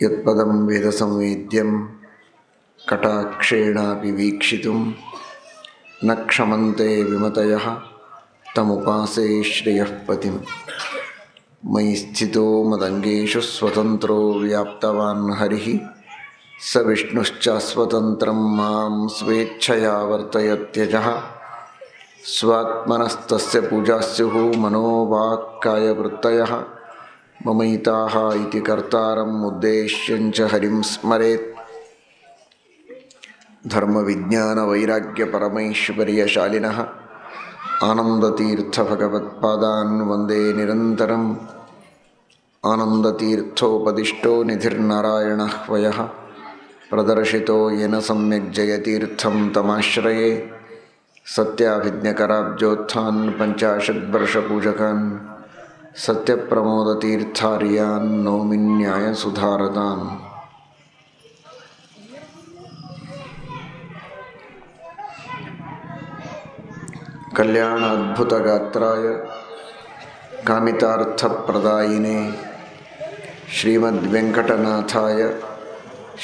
ಯತ್ಪದಂ ವೇದಸಂವೇದ್ಯಂ ಕಟಾಕ್ಷೇಣಾಪಿ ವೀಕ್ಷಿತುಂ ನ ಕ್ಷಮಂತೆ ವಿಮತಯಃ ತಮುಪಾಸೇ ಶ್ರೇಯಃ ಪತಿಂ. ಮಯಿ ಸ್ಥಿತೋ ಮದಂಗೇಷು ಸ್ವತಂತ್ರೋ ವ್ಯಾಪ್ತವಾನ್ ಹರಿಃ ಸ ವಿಷ್ಣುಶ್ಚಾಸ್ವತಂತ್ರಂ ಮಾಂ ಸ್ವೇಚ್ಛಯಾ ವರ್ತಯತ್ಯಜಃ. ಸ್ವಾತ್ಮನಸ್ತಸ್ಯ ಪೂಜಾಸ್ಯುಃ ಮನೋವಾಕ್ಕಾಯವೃತ್ತಯಃ. ಮಮೈತಾಃ ಇತಿ ಕರ್ತಾರಂ ಉದ್ದೇಶ್ಯಂಚ ಹರಿಂ ಸ್ಮರೇತ್. ಧರ್ಮವಿಜ್ಞಾನವೈರಾಗ್ಯಪರಮೈಶ್ವರ್ಯಶಾಲಿನಃ ಆನಂದತೀರ್ಥಭಗವತ್ಪಾದಾನ್ ವಂದೇ ನಿರಂತರಂ. ಆನಂದತೀರ್ಥೋಪದಿಷ್ಟೋ ನಿಧಿರ್ನಾರಾಯಣಃ ವಯಃ ಪ್ರದರ್ಶಿತೋ ಯೇನ ಸಮ್ಯಕ್ ಜಯತೀರ್ಥಂ ತಮಾಶ್ರಯೇ. ಸತ್ಯಾಭಿಜ್ಞಕರಾಬ್ಜೋತ್ಥಾನ್ ಪಂಚಾಶದ್ವರ್ಷಪೂಜಕಾನ್ ಸತ್ಯಪ್ರಮೋದತೀರ್ಥಾರ್ಯಾನ್ ನೌಮಿ ನ್ಯಾಯಸುಧಾರತಾನ್. ಕಲ್ಯಾಣಾದ್ಭುತಗಾತ್ರಾಯ ಕಾಮಿತಾರ್ಥಪ್ರದಾಯಿನೇ ಶ್ರೀಮದ್ವೆಂಕಟನಾಥಾಯ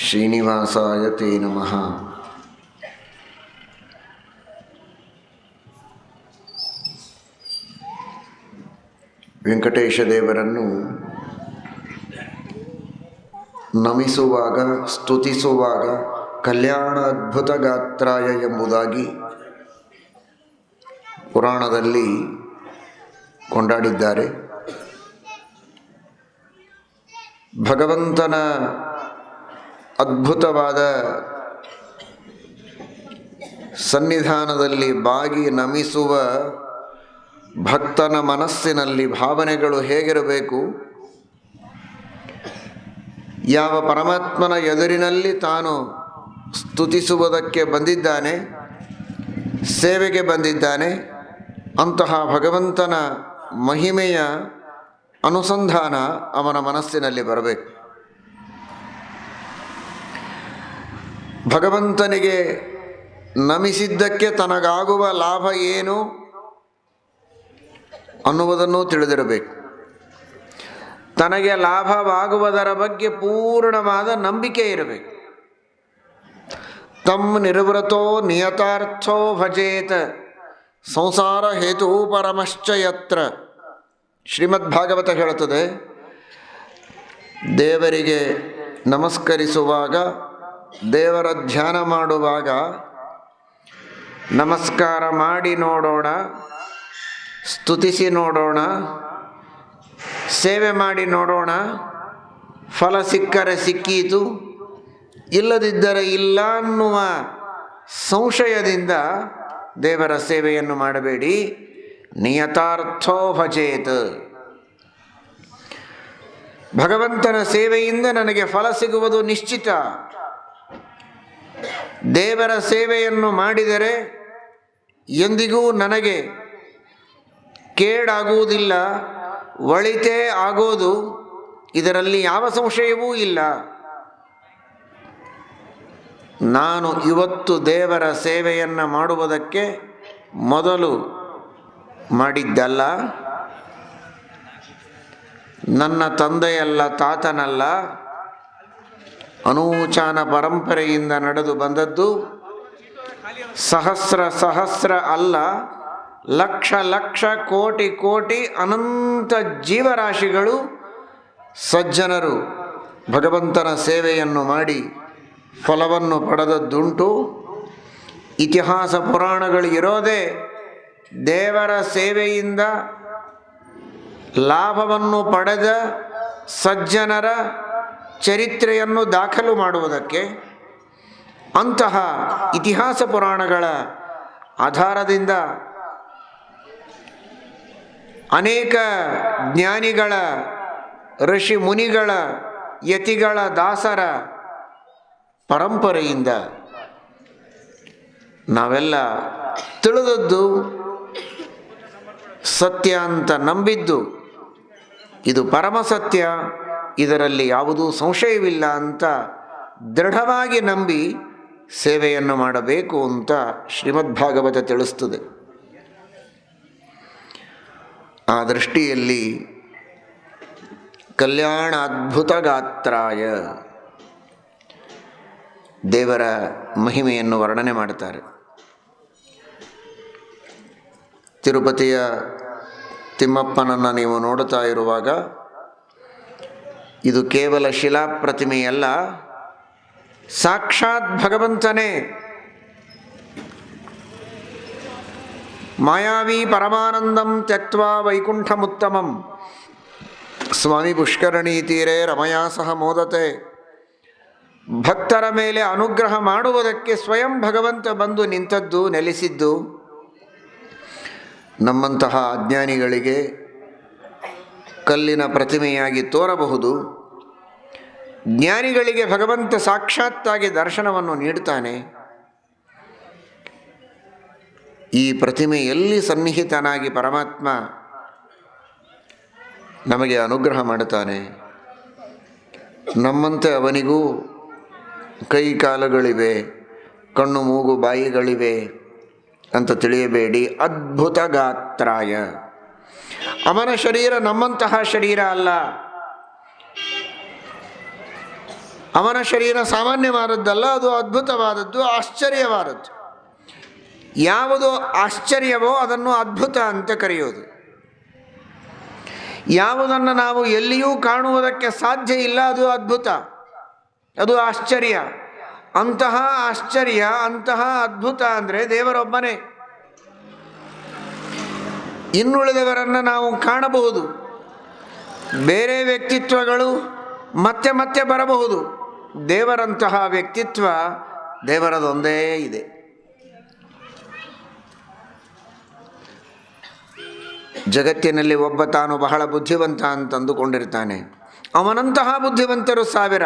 ಶ್ರೀನಿವಾಸಾಯ ತೇ ನಮಃ. ವೆಂಕಟೇಶ ದೇವರನ್ನು ನಮಿಸುವಾಗ, ಸ್ತುತಿಸುವಾಗ ಕಲ್ಯಾಣ ಅದ್ಭುತ ಗಾತ್ರಾಯ ಎಂಬುದಾಗಿ ಪುರಾಣದಲ್ಲಿ ಕೊಂಡಾಡಿದ್ದಾರೆ. ಭಗವಂತನ ಅದ್ಭುತವಾದ ಸನ್ನಿಧಾನದಲ್ಲಿ ಬಾಗಿ ನಮಿಸುವ ಭಕ್ತನ ಮನಸ್ಸಿನಲ್ಲಿ ಭಾವನೆಗಳು ಹೇಗಿರಬೇಕು, ಯಾವ ಪರಮಾತ್ಮನ ಎದುರಿನಲ್ಲಿ ತಾನು ಸ್ತುತಿಸುವುದಕ್ಕೆ ಬಂದಿದ್ದಾನೆ, ಸೇವೆಗೆ ಬಂದಿದ್ದಾನೆ, ಅಂತಹ ಭಗವಂತನ ಮಹಿಮೆಯ ಅನುಸಂಧಾನ ಅವನ ಮನಸ್ಸಿನಲ್ಲಿ ಬರಬೇಕು. ಭಗವಂತನಿಗೆ ನಮಿಸಿದ್ದಕ್ಕೆ ತನಗಾಗುವ ಲಾಭ ಏನು ಅನ್ನುವುದನ್ನು ತಿಳಿದಿರಬೇಕು. ತನಗೆ ಲಾಭವಾಗುವುದರ ಬಗ್ಗೆ ಪೂರ್ಣವಾದ ನಂಬಿಕೆ ಇರಬೇಕು. ತಮ್ ನಿರ್ವೃತೋ ನಿಯತಾರ್ಥೋ ಭಜೇತ ಸಂಸಾರ ಹೇತು ಪರಮಶ್ಚ ಯತ್ರ. ಶ್ರೀಮದ್ಭಾಗವತ ಹೇಳುತ್ತದೆ, ದೇವರಿಗೆ ನಮಸ್ಕರಿಸುವಾಗ, ದೇವರ ಧ್ಯಾನ ಮಾಡುವಾಗ ನಮಸ್ಕಾರ ಮಾಡಿ ನೋಡೋಣ, ಸ್ತುತಿಸಿ ನೋಡೋಣ, ಸೇವೆ ಮಾಡಿ ನೋಡೋಣ, ಫಲ ಸಿಕ್ಕರೆ ಸಿಕ್ಕೀತು, ಇಲ್ಲದಿದ್ದರೆ ಇಲ್ಲ ಅನ್ನುವ ಸಂಶಯದಿಂದ ದೇವರ ಸೇವೆಯನ್ನು ಮಾಡಬೇಡಿ. ನಿಯತಾರ್ಥೋ ಭಜೇತ್. ಭಗವಂತನ ಸೇವೆಯಿಂದ ನನಗೆ ಫಲ ಸಿಗುವುದು ನಿಶ್ಚಿತ. ದೇವರ ಸೇವೆಯನ್ನು ಮಾಡಿದರೆ ಎಂದಿಗೂ ನನಗೆ ಕೇಡಾಗುವುದಿಲ್ಲ, ಒಳಿತೇ ಆಗೋದು, ಇದರಲ್ಲಿ ಯಾವ ಸಂಶಯವೂ ಇಲ್ಲ. ನಾನು ಇವತ್ತು ದೇವರ ಸೇವೆಯನ್ನು ಮಾಡುವುದಕ್ಕೆ ಮೊದಲು ಮಾಡಿದ್ದಲ್ಲ, ನನ್ನ ತಂದೆಯಲ್ಲ, ತಾತನಲ್ಲ, ಅನೂಚಾನ ಪರಂಪರೆಯಿಂದ ನಡೆದು ಬಂದದ್ದು. ಸಹಸ್ರ ಸಹಸ್ರ ಅಲ್ಲ, ಲಕ್ಷ ಲಕ್ಷ ಕೋಟಿ ಕೋಟಿ ಅನಂತ ಜೀವರಾಶಿಗಳು ಸಜ್ಜನರು ಭಗವಂತನ ಸೇವೆಯನ್ನು ಮಾಡಿ ಫಲವನ್ನು ಪಡೆದದ್ದುಂಟು. ಇತಿಹಾಸ ಪುರಾಣಗಳು ಇರೋದೇ ದೇವರ ಸೇವೆಯಿಂದ ಲಾಭವನ್ನು ಪಡೆದ ಸಜ್ಜನರ ಚರಿತ್ರೆಯನ್ನು ದಾಖಲು ಮಾಡುವುದಕ್ಕೆ. ಅಂತಹ ಇತಿಹಾಸ ಪುರಾಣಗಳ ಆಧಾರದಿಂದ ಅನೇಕ ಜ್ಞಾನಿಗಳ, ಋಷಿ ಮುನಿಗಳ, ಯತಿಗಳ, ದಾಸರ ಪರಂಪರೆಯಿಂದ ನಾವೆಲ್ಲ ತಿಳಿದದ್ದು, ಸತ್ಯ ಅಂತ ನಂಬಿದ್ದು, ಇದು ಪರಮ ಸತ್ಯ, ಇದರಲ್ಲಿ ಯಾವುದೂ ಸಂಶಯವಿಲ್ಲ ಅಂತ ದೃಢವಾಗಿ ನಂಬಿ ಸೇವೆಯನ್ನು ಮಾಡಬೇಕು ಅಂತ ಶ್ರೀಮದ್ಭಾಗವತ ತಿಳಿಸ್ತದೆ. ಆ ದೃಷ್ಟಿಯಲ್ಲಿ ಕಲ್ಯಾಣ ಅದ್ಭುತ ಗಾತ್ರಾಯ. ದೇವರ ಮಹಿಮೆಯನ್ನು ವರ್ಣನೆ ಮಾಡ್ತಾರೆ. ತಿರುಪತಿಯ ತಿಮ್ಮಪ್ಪನನ್ನು ನೀವು ನೋಡುತ್ತಾ ಇರುವಾಗ ಇದು ಕೇವಲ ಶಿಲಾಪ್ರತಿಮೆಯಲ್ಲ, ಸಾಕ್ಷಾತ್ ಭಗವಂತನೇ. ಮಾಯಾವಿ ಪರಮಾನಂದಂ ತ್ಯಕ್ತ್ವಾ ವೈಕುಂಠಮುತ್ತಮಂ ಸ್ವಾಮಿ ಪುಷ್ಕರಣಿ ತೀರೆ ರಮಯಾ ಸಹ ಮೋದತೆ. ಭಕ್ತರ ಮೇಲೆ ಅನುಗ್ರಹ ಮಾಡುವುದಕ್ಕೆ ಸ್ವಯಂ ಭಗವಂತ ಬಂದು ನಿಂತದ್ದು, ನೆಲೆಸಿದ್ದು. ನಮ್ಮಂತಹ ಅಜ್ಞಾನಿಗಳಿಗೆ ಕಲ್ಲಿನ ಪ್ರತಿಮೆಯಾಗಿ ತೋರಬಹುದು. ಜ್ಞಾನಿಗಳಿಗೆ ಭಗವಂತ ಸಾಕ್ಷಾತ್ತಾಗಿ ದರ್ಶನವನ್ನು ನೀಡುತ್ತಾನೆ. ಈ ಪ್ರತಿಮೆಯಲ್ಲಿ ಸನ್ನಿಹಿತನಾಗಿ ಪರಮಾತ್ಮ ನಮಗೆ ಅನುಗ್ರಹ ಮಾಡುತ್ತಾನೆ. ನಮ್ಮಂತೆ ಅವನಿಗೂ ಕೈ ಕಾಲುಗಳಿವೆ, ಕಣ್ಣು ಮೂಗು ಬಾಯಿಗಳಿವೆ ಅಂತ ತಿಳಿಯಬೇಡಿ. ಅದ್ಭುತ ಗಾತ್ರಾಯ. ಅವನ ಶರೀರ ನಮ್ಮಂತಹ ಶರೀರ ಅಲ್ಲ. ಅವನ ಶರೀರ ಸಾಮಾನ್ಯವಾದದ್ದಲ್ಲ, ಅದು ಅದ್ಭುತವಾದದ್ದು, ಆಶ್ಚರ್ಯವಾದದ್ದು. ಯಾವುದು ಆಶ್ಚರ್ಯವೋ ಅದನ್ನು ಅದ್ಭುತ ಅಂತ ಕರೆಯೋದು. ಯಾವುದನ್ನು ನಾವು ಎಲ್ಲಿಯೂ ಕಾಣುವುದಕ್ಕೆ ಸಾಧ್ಯ ಇಲ್ಲ ಅದು ಅದ್ಭುತ, ಅದು ಆಶ್ಚರ್ಯ. ಅಂತಹ ಆಶ್ಚರ್ಯ, ಅಂತಹ ಅದ್ಭುತ ಅಂದರೆ ದೇವರೊಬ್ಬನೇ. ಇನ್ನುಳಿದವರನ್ನು ನಾವು ಕಾಣಬಹುದು, ಬೇರೆ ವ್ಯಕ್ತಿತ್ವಗಳು ಮತ್ತೆ ಮತ್ತೆ ಬರಬಹುದು. ದೇವರಂತಹ ವ್ಯಕ್ತಿತ್ವ ದೇವರದೊಂದೇ ಇದೆ. ಜಗತ್ತಿನಲ್ಲಿ ಒಬ್ಬ ತಾನು ಬಹಳ ಬುದ್ಧಿವಂತ ಅಂತ ಅಂದುಕೊಂಡಿರ್ತಾನೆ. ಅವನಂತಹ ಬುದ್ಧಿವಂತರು ಸಾವಿರ,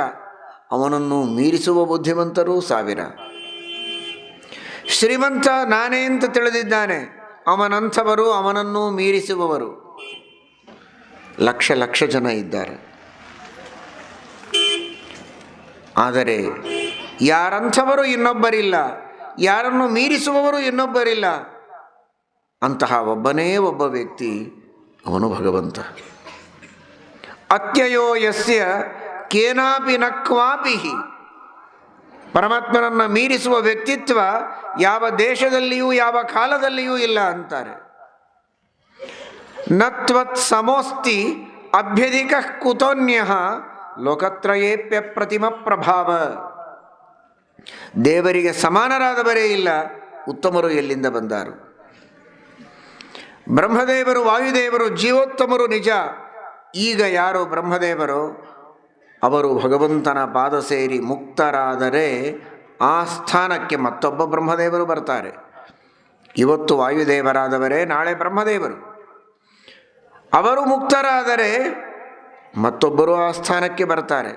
ಅವನನ್ನು ಮೀರಿಸುವ ಬುದ್ಧಿವಂತರು ಸಾವಿರ. ಶ್ರೀಮಂತ ನಾನೇ ಅಂತ ತಿಳಿದಿದ್ದಾನೆ, ಅವನಂಥವರು ಅವನನ್ನು ಮೀರಿಸುವವರು ಲಕ್ಷ ಲಕ್ಷ ಜನ ಇದ್ದಾರೆ. ಆದರೆ ಯಾರಂಥವರು ಇನ್ನೊಬ್ಬರಿಲ್ಲ, ಯಾರನ್ನು ಮೀರಿಸುವವರು ಇನ್ನೊಬ್ಬರಿಲ್ಲ. ಅಂತಹ ಒಬ್ಬನೇ ಒಬ್ಬ ವ್ಯಕ್ತಿ, ಅವನು ಭಗವಂತ. ಅತ್ಯಯೋ ಯಸ್ಯ ಕೇನಾಪಿ ನ ಕ್ವಾಪಿ. ಪರಮಾತ್ಮನನ್ನು ಮೀರಿಸುವ ವ್ಯಕ್ತಿತ್ವ ಯಾವ ದೇಶದಲ್ಲಿಯೂ ಯಾವ ಕಾಲದಲ್ಲಿಯೂ ಇಲ್ಲ ಅಂತಾರೆ. ನತ್ವತ್ ಸಮೋಸ್ತಿ ಅಭ್ಯಧಿಕ ಕುತೋನ್ಯಃ ಲೋಕತ್ರಯೇಪ್ಯ ಪ್ರತಿಮ ಪ್ರಭಾವ. ದೇವರಿಗೆ ಸಮಾನರಾದವರೇ ಇಲ್ಲ, ಉತ್ತಮರು ಎಲ್ಲಿಂದ ಬಂದಾರು? ಬ್ರಹ್ಮದೇವರು, ವಾಯುದೇವರು, ಜೀವೋತ್ತಮರು ನಿಜ. ಈಗ ಯಾರು ಬ್ರಹ್ಮದೇವರು, ಅವರು ಭಗವಂತನ ಪಾದ ಸೇರಿ ಮುಕ್ತರಾದರೆ ಆ ಸ್ಥಾನಕ್ಕೆ ಮತ್ತೊಬ್ಬ ಬ್ರಹ್ಮದೇವರು ಬರ್ತಾರೆ. ಇವತ್ತು ವಾಯುದೇವರಾದವರೇ ನಾಳೆ ಬ್ರಹ್ಮದೇವರು. ಅವರು ಮುಕ್ತರಾದರೆ ಮತ್ತೊಬ್ಬರು ಆ ಸ್ಥಾನಕ್ಕೆ ಬರ್ತಾರೆ.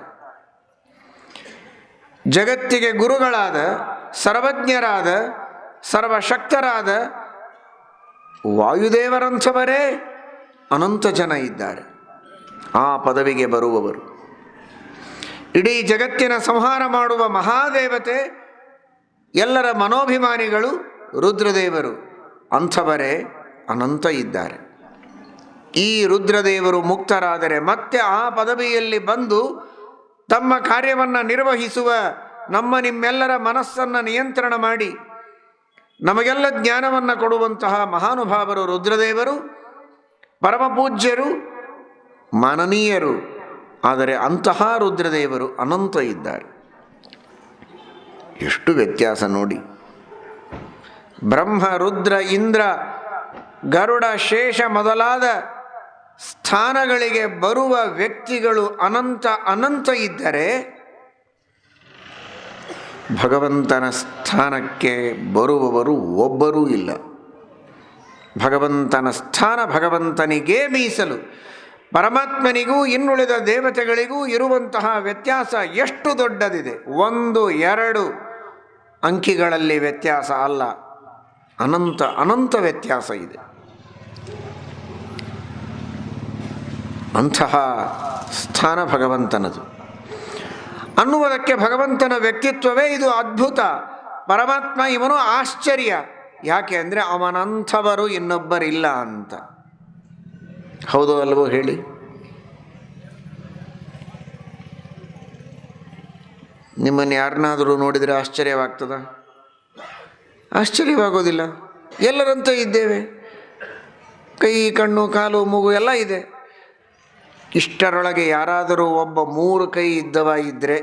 ಜಗತ್ತಿಗೆ ಗುರುಗಳಾದ, ಸರ್ವಜ್ಞರಾದ, ಸರ್ವಶಕ್ತರಾದ ವಾಯುದೇವರಂಥವರೇ ಅನಂತ ಜನ ಇದ್ದಾರೆ. ಆ ಪದವಿಗೆ ಬರುವವರು. ಇಡೀ ಜಗತ್ತಿನ ಸಂಹಾರ ಮಾಡುವ ಮಹಾದೇವತೆ, ಎಲ್ಲರ ಮನೋಭಿಮಾನಿಗಳು ರುದ್ರದೇವರು. ಅಂಥವರೇ ಅನಂತ ಇದ್ದಾರೆ. ಈ ರುದ್ರದೇವರು ಮುಕ್ತರಾದರೆ ಮತ್ತೆ ಆ ಪದವಿಯಲ್ಲಿ ಬಂದು ತಮ್ಮ ಕಾರ್ಯವನ್ನು ನಿರ್ವಹಿಸುವ, ನಮ್ಮ ನಿಮ್ಮೆಲ್ಲರ ಮನಸ್ಸನ್ನು ನಿಯಂತ್ರಣ ಮಾಡಿ ನಮಗೆಲ್ಲ ಜ್ಞಾನವನ್ನು ಕೊಡುವಂತಹ ಮಹಾನುಭಾವರು ರುದ್ರದೇವರು. ಪರಮಪೂಜ್ಯರು, ಮಾನನೀಯರು. ಆದರೆ ಅಂತಹ ರುದ್ರದೇವರು ಅನಂತ ಇದ್ದಾರೆ. ಎಷ್ಟು ವ್ಯತ್ಯಾಸ ನೋಡಿ. ಬ್ರಹ್ಮ, ರುದ್ರ, ಇಂದ್ರ, ಗರುಡ, ಶೇಷ ಮೊದಲಾದ ಸ್ಥಾನಗಳಿಗೆ ಬರುವ ವ್ಯಕ್ತಿಗಳು ಅನಂತ ಅನಂತ ಇದ್ದರೆ, ಭಗವಂತನ ಸ್ಥಾನಕ್ಕೆ ಬರುವವರು ಒಬ್ಬರೂ ಇಲ್ಲ. ಭಗವಂತನ ಸ್ಥಾನ ಭಗವಂತನಿಗೇ ಮೀಸಲು. ಪರಮಾತ್ಮನಿಗೂ ಇನ್ನುಳಿದ ದೇವತೆಗಳಿಗೂ ಇರುವಂತಹ ವ್ಯತ್ಯಾಸ ಎಷ್ಟು ದೊಡ್ಡದಿದೆ. 1, 2 ಅಂಕಿಗಳಲ್ಲಿ ವ್ಯತ್ಯಾಸ ಅಲ್ಲ, ಅನಂತ ಅನಂತ ವ್ಯತ್ಯಾಸ ಇದೆ. ಅಂತಹ ಸ್ಥಾನ ಭಗವಂತನದು ಅನ್ನುವುದಕ್ಕೆ ಭಗವಂತನ ವ್ಯಕ್ತಿತ್ವವೇ ಇದು ಅದ್ಭುತ. ಪರಮಾತ್ಮ ಇವನು ಆಶ್ಚರ್ಯ. ಯಾಕೆ ಅಂದರೆ ಅವನಂಥವರು ಇನ್ನೊಬ್ಬರಿಲ್ಲ ಅಂತ. ಹೌದು ಅಲ್ವೋ ಹೇಳಿ? ನಿಮ್ಮನ್ನು ಯಾರನ್ನಾದರೂ ನೋಡಿದರೆ ಆಶ್ಚರ್ಯವಾಗ್ತದ? ಆಶ್ಚರ್ಯವಾಗೋದಿಲ್ಲ. ಎಲ್ಲರಂತೆ ಇದ್ದೇವೆ, ಕೈ ಕಣ್ಣು ಕಾಲು ಮೂಗು ಎಲ್ಲ ಇದೆ. ಇಷ್ಟರೊಳಗೆ ಯಾರಾದರೂ ಒಬ್ಬ 3 ಕೈ ಇದ್ದವ ಇದ್ದರೆ,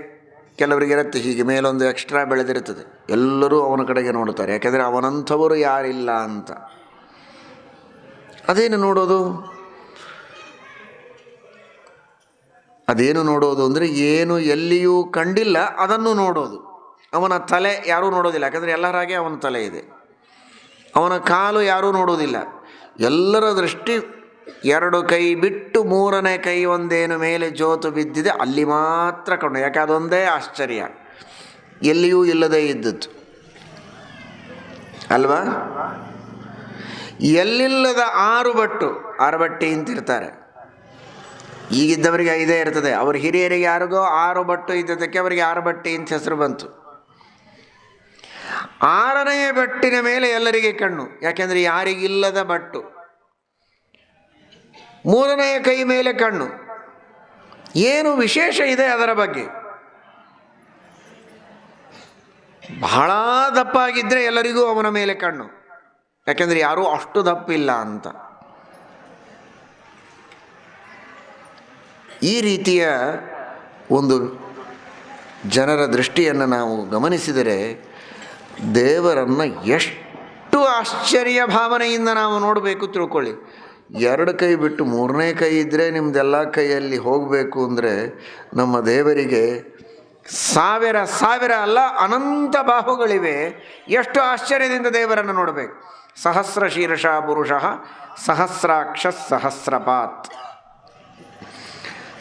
ಕೆಲವರಿಗೆ ಇರುತ್ತೆ ಹೀಗೆ ಮೇಲೊಂದು ಎಕ್ಸ್ಟ್ರಾ ಬೆಳೆದಿರ್ತದೆ, ಎಲ್ಲರೂ ಅವನ ಕಡೆಗೆ ನೋಡ್ತಾರೆ, ಯಾಕೆಂದರೆ ಅವನಂಥವರು ಯಾರಿಲ್ಲ ಅಂತ. ಅದೇನು ನೋಡೋದು? ಅದೇನು ನೋಡೋದು ಅಂದರೆ ಏನು ಎಲ್ಲಿಯೂ ಕಂಡಿಲ್ಲ ಅದನ್ನು ನೋಡೋದು. ಅವನ ತಲೆ ಯಾರೂ ನೋಡೋದಿಲ್ಲ, ಯಾಕಂದರೆ ಎಲ್ಲರ ಹಾಗೆ ಅವನ ತಲೆ ಇದೆ. ಅವನ ಕಾಲು ಯಾರೂ ನೋಡೋದಿಲ್ಲ, ಎಲ್ಲರ ದೃಷ್ಟಿ 2 ಕೈ ಬಿಟ್ಟು 3ನೇ ಕೈ ಒಂದೇನು ಮೇಲೆ ಜೋತು ಬಿದ್ದಿದೆ ಅಲ್ಲಿ ಮಾತ್ರ ಕಂಡು. ಯಾಕೆ ಅದೊಂದೇ ಆಶ್ಚರ್ಯ, ಎಲ್ಲಿಯೂ ಇಲ್ಲದೇ ಇದ್ದದ್ದು ಅಲ್ವಾ? ಎಲ್ಲಿಲ್ಲದ 6 ಬಟ್ಟಿ ಅಂತಿರ್ತಾರೆ. ಈಗಿದ್ದವರಿಗೆ 5 ಇರ್ತದೆ, ಅವ್ರ ಹಿರಿಯರಿಗೆ ಯಾರಿಗೋ 6 ಬಟ್ಟು ಇದ್ದದಕ್ಕೆ ಅವರಿಗೆ 6 ಬಟ್ಟಿ ಅಂತ ಹೆಸರು ಬಂತು. 6ನೇ ಬಟ್ಟಿನ ಮೇಲೆ ಎಲ್ಲರಿಗೆ ಕಣ್ಣು, ಯಾಕೆಂದರೆ ಯಾರಿಗಿಲ್ಲದ ಬಟ್ಟು. 3ನೇ ಕೈ ಮೇಲೆ ಕಣ್ಣು. ಏನು ವಿಶೇಷ ಇದೆ ಅದರ ಬಗ್ಗೆ? ಬಹಳ ದಪ್ಪ ಆಗಿದ್ದರೆ ಎಲ್ಲರಿಗೂ ಅವನ ಮೇಲೆ ಕಣ್ಣು, ಯಾಕೆಂದರೆ ಯಾರೂ ಅಷ್ಟು ದಪ್ಪಿಲ್ಲ ಅಂತ. ಈ ರೀತಿಯ ಒಂದು ಜನರ ದೃಷ್ಟಿಯನ್ನು ನಾವು ಗಮನಿಸಿದರೆ ದೇವರನ್ನು ಎಷ್ಟು ಆಶ್ಚರ್ಯ ಭಾವನೆಯಿಂದ ನಾವು ನೋಡಬೇಕು ತಿಳ್ಕೊಳ್ಳಿ. 2 ಕೈ ಬಿಟ್ಟು 3ನೇ ಕೈ ಇದ್ದರೆ ನಿಮ್ಮದೆಲ್ಲ ಕೈಯಲ್ಲಿ ಹೋಗಬೇಕು ಅಂದರೆ ನಮ್ಮ ದೇವರಿಗೆ ಸಾವಿರ ಅಲ್ಲ ಅನಂತ ಬಾಹುಗಳಿವೆ. ಎಷ್ಟು ಆಶ್ಚರ್ಯದಿಂದ ದೇವರನ್ನು ನೋಡಬೇಕು. ಸಹಸ್ರ ಶೀರ್ಷ ಪುರುಷ ಸಹಸ್ರಾಕ್ಷ ಸಹಸ್ರಪಾತ್.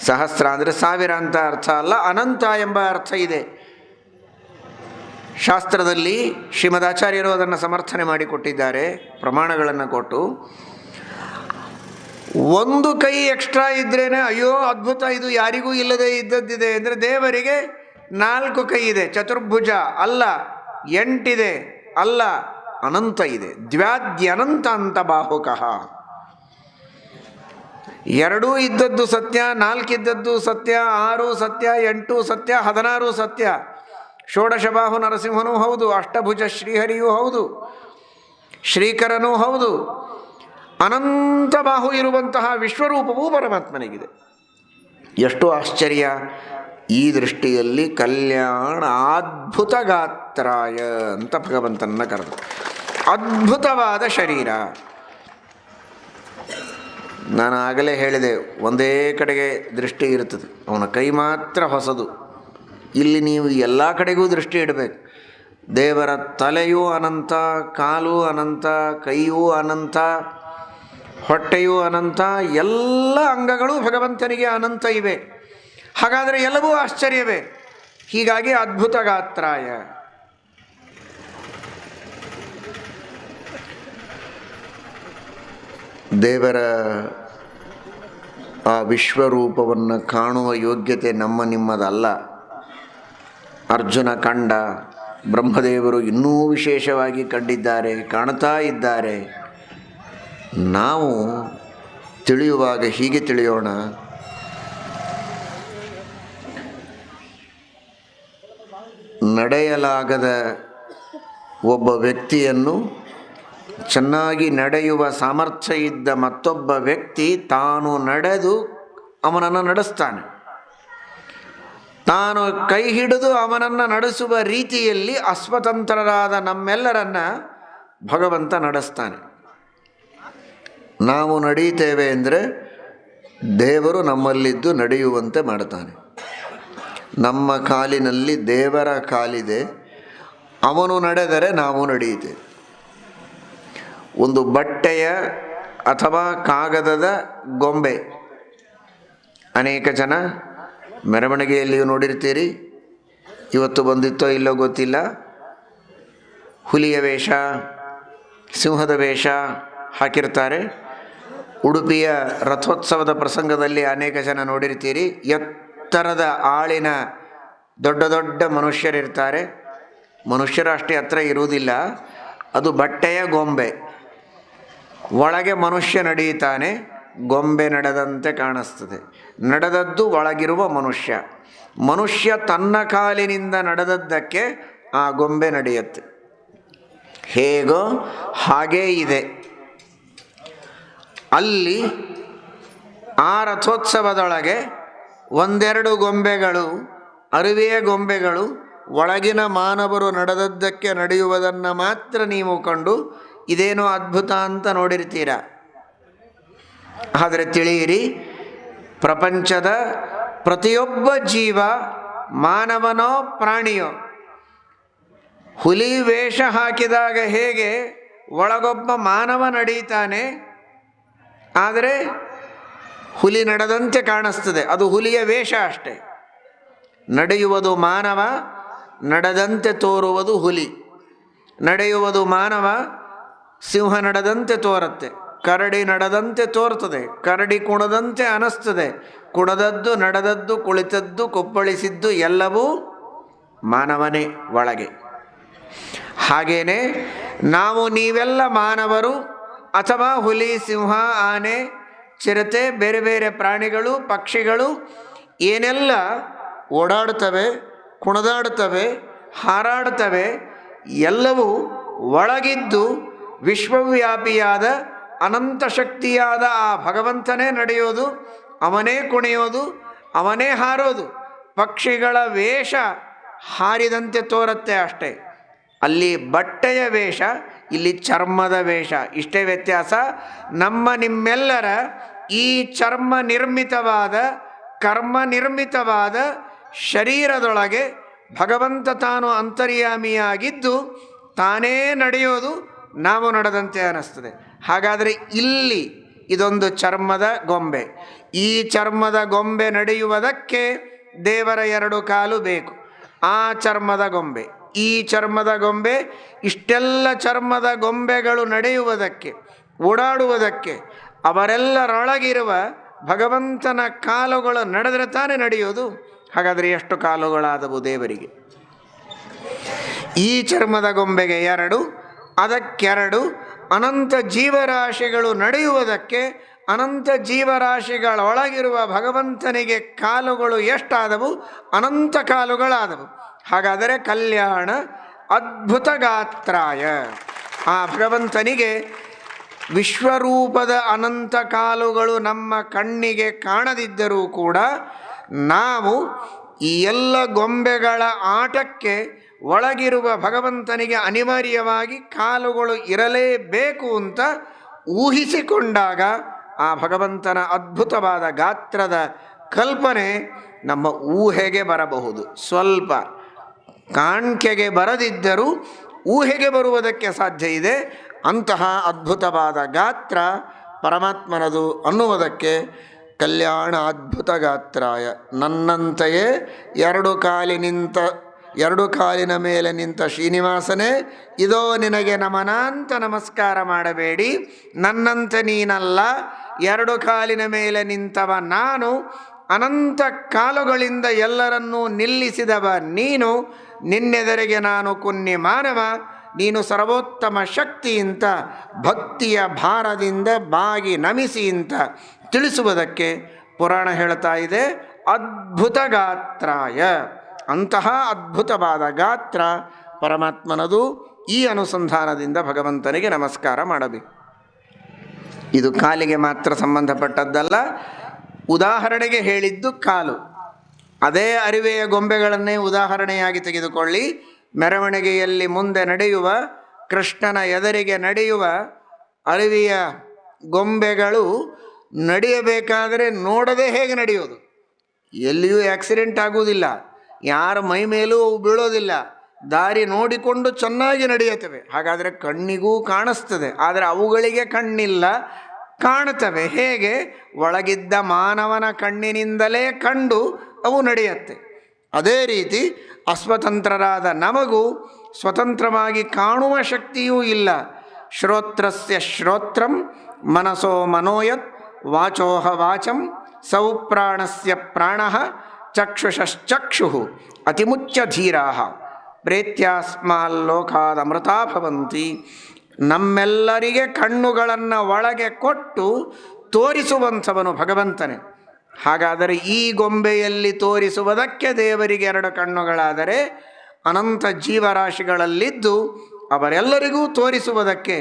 ಸಹಸ್ರ ಅಂದರೆ 1000 ಅಂತ ಅರ್ಥ ಅಲ್ಲ, ಅನಂತ ಎಂಬ ಅರ್ಥ ಇದೆ. ಶಾಸ್ತ್ರದಲ್ಲಿ ಶ್ರೀಮದಾಚಾರ್ಯರು ಅದನ್ನು ಸಮರ್ಥನೆ ಮಾಡಿಕೊಟ್ಟಿದ್ದಾರೆ, ಪ್ರಮಾಣಗಳನ್ನು ಕೊಟ್ಟು. 1 ಕೈ ಎಕ್ಸ್ಟ್ರಾ ಇದ್ರೇ ಅಯ್ಯೋ ಅದ್ಭುತ, ಇದು ಯಾರಿಗೂ ಇಲ್ಲದೆ ಇದ್ದದ್ದಿದೆ ಅಂದರೆ ದೇವರಿಗೆ 4 ಕೈ ಇದೆ. ಚತುರ್ಭುಜ ಅಲ್ಲ, 8 ಇದೆ ಅಲ್ಲ, ಅನಂತ ಇದೆ. ದ್ವ್ಯಾದ್ಯನಂತ ಅಂತ ಬಾಹುಕಃ. 2 ಇದ್ದದ್ದು ಸತ್ಯ, 4 ಇದ್ದದ್ದು ಸತ್ಯ, 6 ಸತ್ಯ, 8 ಸತ್ಯ, 16 ಸತ್ಯ. ಷೋಡಶಬಾಹು ನರಸಿಂಹನೂ ಹೌದು, ಅಷ್ಟಭುಜ ಶ್ರೀಹರಿಯೂ ಹೌದು, ಶ್ರೀಕರನೂ ಹೌದು. ಅನಂತ ಬಾಹು ಇರುವಂತಹ ವಿಶ್ವರೂಪವೂ ಪರಮಾತ್ಮನಿಗಿದೆ. ಎಷ್ಟು ಆಶ್ಚರ್ಯ! ಈ ದೃಷ್ಟಿಯಲ್ಲಿ ಕಲ್ಯಾಣ ಅದ್ಭುತ ಗಾತ್ರಾಯ ಅಂತ ಭಗವಂತನನ್ನ ಕರೆದು. ಅದ್ಭುತವಾದ ಶರೀರ. ನಾನು ಆಗಲೇ ಹೇಳಿದೆ, ಒಂದೇ ಕಡೆಗೆ ದೃಷ್ಟಿ ಇರ್ತದೆ, ಅವನ ಕೈ ಮಾತ್ರ ಹೊಸದು. ಇಲ್ಲಿ ನೀವು ಎಲ್ಲ ಕಡೆಗೂ ದೃಷ್ಟಿ ಇಡಬೇಕು. ದೇವರ ತಲೆಯೂ ಅನಂತ, ಕಾಲು ಅನಂತ, ಕೈಯೂ ಅನಂತ, ಹೊಟ್ಟೆಯೂ ಅನಂತ, ಎಲ್ಲ ಅಂಗಗಳು ಭಗವಂತನಿಗೆ ಅನಂತ ಇವೆ. ಹಾಗಾದರೆ ಎಲ್ಲವೂ ಆಶ್ಚರ್ಯವೇ. ಹೀಗಾಗಿ ಅದ್ಭುತ ಗಾತ್ರಾಯ. ದೇವರ ಆ ವಿಶ್ವರೂಪವನ್ನು ಕಾಣುವ ಯೋಗ್ಯತೆ ನಮ್ಮ ನಿಮ್ಮದಲ್ಲ. ಅರ್ಜುನ ಕಂಡ, ಬ್ರಹ್ಮದೇವರು ಇನ್ನೂ ವಿಶೇಷವಾಗಿ ಕಂಡಿದ್ದಾರೆ, ಕಾಣ್ತಾ ಇದ್ದಾರೆ. ನಾವು ತಿಳಿಯುವಾಗ ಹೀಗೆ ತಿಳಿಯೋಣ. ನಡೆಯಲಾಗದ ಒಬ್ಬ ವ್ಯಕ್ತಿಯನ್ನು ಚೆನ್ನಾಗಿ ನಡೆಯುವ ಸಾಮರ್ಥ್ಯ ಇದ್ದ ಮತ್ತೊಬ್ಬ ವ್ಯಕ್ತಿ ತಾನು ನಡೆದು ಅವನನ್ನು ನಡೆಸ್ತಾನೆ. ತಾನು ಕೈ ಹಿಡಿದು ಅವನನ್ನು ನಡೆಸುವ ರೀತಿಯಲ್ಲಿ ಅಸ್ವತಂತ್ರರಾದ ನಮ್ಮೆಲ್ಲರನ್ನ ಭಗವಂತ ನಡೆಸ್ತಾನೆ. ನಾವು ನಡೀತೇವೆ ಅಂದರೆ ದೇವರು ನಮ್ಮಲ್ಲಿದ್ದು ನಡೆಯುವಂತೆ ಮಾಡ್ತಾನೆ. ನಮ್ಮ ಕಾಲಿನಲ್ಲಿ ದೇವರ ಕಾಲಿದೆ, ಅವನು ನಡೆದರೆ ನಾವು ನಡೆಯುತ್ತೇವೆ. ಒಂದು ಬಟ್ಟೆಯ ಅಥವಾ ಕಾಗದದ ಗೊಂಬೆ ಅನೇಕ ಜನ ಮೆರವಣಿಗೆಯಲ್ಲಿಯೂ ನೋಡಿರ್ತೀರಿ. ಇವತ್ತು ಬಂದಿತ್ತೋ ಇಲ್ಲೋ ಗೊತ್ತಿಲ್ಲ. ಹುಲಿಯ ವೇಷ, ಸಿಂಹದ ವೇಷ ಹಾಕಿರ್ತಾರೆ. ಉಡುಪಿಯ ರಥೋತ್ಸವದ ಪ್ರಸಂಗದಲ್ಲಿ ಅನೇಕ ಜನ ನೋಡಿರ್ತೀರಿ. ಎತ್ತರದ ಆಳಿನ ದೊಡ್ಡ ದೊಡ್ಡ ಮನುಷ್ಯರಿರ್ತಾರೆ. ಮನುಷ್ಯರು ಅಷ್ಟೇ ಹತ್ರ ಇರುವುದಿಲ್ಲ, ಅದು ಬಟ್ಟೆಯ ಗೊಂಬೆ. ಒಳಗೆ ಮನುಷ್ಯ ನಡೆಯುತ್ತಾನೆ, ಗೊಂಬೆ ನಡೆದಂತೆ ಕಾಣಿಸ್ತದೆ. ನಡೆದದ್ದು ಒಳಗಿರುವ ಮನುಷ್ಯ. ಮನುಷ್ಯ ತನ್ನ ಕಾಲಿನಿಂದ ನಡೆದದ್ದಕ್ಕೆ ಆ ಗೊಂಬೆ ನಡೆಯುತ್ತೆ. ಹೇಗೋ ಹಾಗೇ ಇದೆ. ಅಲ್ಲಿ ಆ ರಥೋತ್ಸವದೊಳಗೆ ಒಂದೆರಡು ಗೊಂಬೆಗಳು, ಅರಿವೆಯ ಗೊಂಬೆಗಳು, ಒಳಗಿನ ಮಾನವರು ನಡೆದದ್ದಕ್ಕೆ ನಡೆಯುವುದನ್ನು ಮಾತ್ರ ನೀವು ಕಂಡು ಇದೇನೋ ಅದ್ಭುತ ಅಂತ ನೋಡಿರ್ತೀರ. ಆದರೆ ತಿಳಿಯಿರಿ, ಪ್ರಪಂಚದ ಪ್ರತಿಯೊಬ್ಬ ಜೀವ, ಮಾನವನೋ ಪ್ರಾಣಿಯೋ, ಹುಲಿ ವೇಷ ಹಾಕಿದಾಗ ಹೇಗೆ ಒಳಗೊಬ್ಬ ಮಾನವ ನಡೀತಾನೆ, ಆದರೆ ಹುಲಿ ನಡೆದಂತೆ ಕಾಣಿಸ್ತದೆ, ಅದು ಹುಲಿಯ ವೇಷ ಅಷ್ಟೆ. ನಡೆಯುವುದು ಮಾನವ, ನಡೆದಂತೆ ತೋರುವುದು ಹುಲಿ. ನಡೆಯುವುದು ಮಾನವ, ಸಿಂಹ ನಡೆದಂತೆ ತೋರುತ್ತೆ. ಕರಡಿ ನಡೆದಂತೆ ತೋರ್ತದೆ, ಕರಡಿ ಕುಣದಂತೆ ಅನಿಸ್ತದೆ. ಕುಣದದ್ದು, ನಡೆದದ್ದು, ಕುಳಿತದ್ದು, ಕೊಪ್ಪಳಿಸಿದ್ದು ಎಲ್ಲವೂ ಮಾನವನೇ ಒಳಗೆ. ಹಾಗೇನೆ ನಾವು ನೀವೆಲ್ಲ ಮಾನವರು ಅಥವಾ ಹುಲಿ, ಸಿಂಹ, ಆನೆ, ಚಿರತೆ, ಬೇರೆ ಬೇರೆ ಪ್ರಾಣಿಗಳು, ಪಕ್ಷಿಗಳು ಏನೆಲ್ಲ ಓಡಾಡ್ತವೆ, ಕುಣಿದಾಡ್ತವೆ, ಹಾರಾಡ್ತವೆ, ಎಲ್ಲವೂ ಒಳಗಿದ್ದು ವಿಶ್ವವ್ಯಾಪಿಯಾದ ಅನಂತ ಶಕ್ತಿಯಾದ ಆ ಭಗವಂತನೇ ನಡೆಯೋದು, ಅವನೇ ಕುಣಿಯೋದು, ಅವನೇ ಹಾರೋದು. ಪಕ್ಷಿಗಳ ವೇಷ ಹಾರಿದಂತೆ ತೋರುತ್ತೆ ಅಷ್ಟೇ. ಅಲ್ಲಿ ಬಟ್ಟೆಯ ವೇಷ, ಇಲ್ಲಿ ಚರ್ಮದ ವೇಷ. ಇಷ್ಟೇ ವ್ಯತ್ಯಾಸ. ನಮ್ಮ ನಿಮ್ಮೆಲ್ಲರ ಈ ಚರ್ಮ ನಿರ್ಮಿತವಾದ, ಕರ್ಮ ನಿರ್ಮಿತವಾದ ಶರೀರದೊಳಗೆ ಭಗವಂತ ತಾನು ಅಂತರ್ಯಾಮಿಯಾಗಿದ್ದು ತಾನೇ ನಡೆಯೋದು, ನಾವು ನಡೆದಂತೆ ಅನ್ನಿಸ್ತದೆ. ಹಾಗಾದರೆ ಇಲ್ಲಿ ಇದೊಂದು ಚರ್ಮದ ಗೊಂಬೆ. ಈ ಚರ್ಮದ ಗೊಂಬೆ ನಡೆಯುವುದಕ್ಕೆ ದೇವರ ಎರಡು ಕಾಲು ಬೇಕು. ಆ ಚರ್ಮದ ಗೊಂಬೆ, ಈ ಚರ್ಮದ ಗೊಂಬೆ, ಇಷ್ಟೆಲ್ಲ ಚರ್ಮದ ಗೊಂಬೆಗಳು ನಡೆಯುವುದಕ್ಕೆ, ಓಡಾಡುವುದಕ್ಕೆ ಅವರೆಲ್ಲರೊಳಗಿರುವ ಭಗವಂತನ ಕಾಲುಗಳು ನಡೆದರೆ ತಾನೇ ನಡೆಯೋದು. ಹಾಗಾದರೆ ಎಷ್ಟು ಕಾಲುಗಳಾದವು ದೇವರಿಗೆ? ಈ ಚರ್ಮದ ಗೊಂಬೆಗೆ ಎರಡು, ಅದಕ್ಕೆರಡು. ಅನಂತ ಜೀವರಾಶಿಗಳು ನಡೆಯುವುದಕ್ಕೆ, ಅನಂತ ಜೀವರಾಶಿಗಳೊಳಗಿರುವ ಭಗವಂತನಿಗೆ ಕಾಲುಗಳು ಎಷ್ಟಾದವು? ಅನಂತ ಕಾಲುಗಳಾದವು. ಹಾಗಾದರೆ ಕಲ್ಯಾಣ ಅದ್ಭುತ ಗಾತ್ರಾಯ, ಆ ಭಗವಂತನಿಗೆ ವಿಶ್ವರೂಪದ ಅನಂತ ಕಾಲುಗಳು ನಮ್ಮ ಕಣ್ಣಿಗೆ ಕಾಣದಿದ್ದರೂ ಕೂಡ ನಾವು ಈ ಎಲ್ಲ ಗೊಂಬೆಗಳ ಆಟಕ್ಕೆ ಒಳಗಿರುವ ಭಗವಂತನಿಗೆ ಅನಿವಾರ್ಯವಾಗಿ ಕಾಲುಗಳು ಇರಲೇಬೇಕು ಅಂತ ಊಹಿಸಿಕೊಂಡಾಗ ಆ ಭಗವಂತನ ಅದ್ಭುತವಾದ ಗಾತ್ರದ ಕಲ್ಪನೆ ನಮ್ಮ ಊಹೆಗೆ ಬರಬಹುದು. ಸ್ವಲ್ಪ ಕಾಣ್ಕೆಗೆ ಬರದಿದ್ದರೂ ಊಹೆಗೆ ಬರುವುದಕ್ಕೆ ಸಾಧ್ಯ ಇದೆ. ಅಂತಹ ಅದ್ಭುತವಾದ ಗಾತ್ರ ಪರಮಾತ್ಮನದು ಅನ್ನುವುದಕ್ಕೆ ಕಲ್ಯಾಣ ಅದ್ಭುತ ಗಾತ್ರಾಯ. ನನ್ನಂತೆಯೇ ಎರಡು ಕಾಲಿನ ಮೇಲೆ ನಿಂತ ಶ್ರೀನಿವಾಸನೇ, ಇದೋ ನಿನಗೆ ನಮನಾಂತ ನಮಸ್ಕಾರ ಮಾಡಬೇಡಿ. ನನ್ನಂತೆ ನೀನಲ್ಲ, ಎರಡು ಕಾಲಿನ ಮೇಲೆ ನಿಂತವ ನಾನು, ಅನಂತ ಕಾಲುಗಳಿಂದ ಎಲ್ಲರನ್ನೂ ನಿಲ್ಲಿಸಿದವ ನೀನು. ನಿನ್ನೆದರಿಗೆ ನಾನು ಕುನ್ನಿ ಮಾನವ, ನೀನು ಸರ್ವೋತ್ತಮ ಶಕ್ತಿ ಅಂತ ಭಕ್ತಿಯ ಭಾರದಿಂದ ಬಾಗಿ ನಮಿಸಿ ಅಂತ ತಿಳಿಸುವುದಕ್ಕೆ ಪುರಾಣ ಹೇಳ್ತಾ ಇದೆ. ಅದ್ಭುತ ಗಾತ್ರಾಯ, ಅಂತಹ ಅದ್ಭುತವಾದ ಗಾತ್ರ ಪರಮಾತ್ಮನದು. ಈ ಅನುಸಂಧಾನದಿಂದ ಭಗವಂತನಿಗೆ ನಮಸ್ಕಾರ ಮಾಡಬೇಕು. ಇದು ಕಾಲಿಗೆ ಮಾತ್ರ ಸಂಬಂಧಪಟ್ಟದ್ದಲ್ಲ. ಉದಾಹರಣೆಗೆ ಹೇಳಿದ್ದು ಕಾಲು. ಅದೇ ಅರಿವೆಯ ಗೊಂಬೆಗಳನ್ನೇ ಉದಾಹರಣೆಯಾಗಿ ತೆಗೆದುಕೊಳ್ಳಿ. ಮೆರವಣಿಗೆಯಲ್ಲಿ ಮುಂದೆ ನಡೆಯುವ, ಕೃಷ್ಣನ ಎದುರಿಗೆ ನಡೆಯುವ ಅರಿವೆಯ ಗೊಂಬೆಗಳು ನಡೆಯಬೇಕಾದರೆ ನೋಡದೆ ಹೇಗೆ ನಡೆಯೋದು? ಎಲ್ಲಿಯೂ ಆಕ್ಸಿಡೆಂಟ್ ಆಗುವುದಿಲ್ಲ, ಯಾರ ಮೈ ಮೇಲೂ ಅವು ಬೀಳೋದಿಲ್ಲ, ದಾರಿ ನೋಡಿಕೊಂಡು ಚೆನ್ನಾಗಿ ನಡೆಯುತ್ತವೆ. ಹಾಗಾದರೆ ಕಣ್ಣಿಗೂ ಕಾಣಿಸ್ತದೆ, ಆದರೆ ಅವುಗಳಿಗೆ ಕಣ್ಣಿಲ್ಲ, ಕಾಣುತ್ತವೆ. ಹೇಗೆ? ಒಳಗಿದ್ದ ಮಾನವನ ಕಣ್ಣಿನಿಂದಲೇ ಕಂಡು ಅವು ನಡೆಯುತ್ತೆ. ಅದೇ ರೀತಿ ಅಸ್ವತಂತ್ರರಾದ ನಮಗೂ ಸ್ವತಂತ್ರವಾಗಿ ಕಾಣುವ ಶಕ್ತಿಯೂ ಇಲ್ಲ. ಶ್ರೋತ್ರಸ್ಯ ಶ್ರೋತ್ರಂ ಮನಸೋ ಮನೋಯತ್ ವಾಚೋಹ ವಾಚಂ ಸೌ ಪ್ರಾಣಸ್ಯ ಪ್ರಾಣಃ ಚಕ್ಷುಷಶ್ಚಕ್ಷು ಅತಿಮುಚ್ಯ ಧೀರಾಃ ಪ್ರೇತ್ಯಾಸ್ಮಾಲ್ಲೋಕಾದಮೃತಾ ಭವಂತಿ. ನಮ್ಮೆಲ್ಲರಿಗೆ ಕಣ್ಣುಗಳನ್ನು ಒಳಗೆ ಕೊಟ್ಟು ತೋರಿಸುವಂಥವನು ಭಗವಂತನೇ. ಹಾಗಾದರೆ ಈ ಗೊಂಬೆಯಲ್ಲಿ ತೋರಿಸುವುದಕ್ಕೆ ದೇವರಿಗೆ 2 ಕಣ್ಣುಗಳಾದರೆ ಅನಂತ ಜೀವರಾಶಿಗಳಲ್ಲಿದ್ದು ಅವರೆಲ್ಲರಿಗೂ ತೋರಿಸುವುದಕ್ಕೆ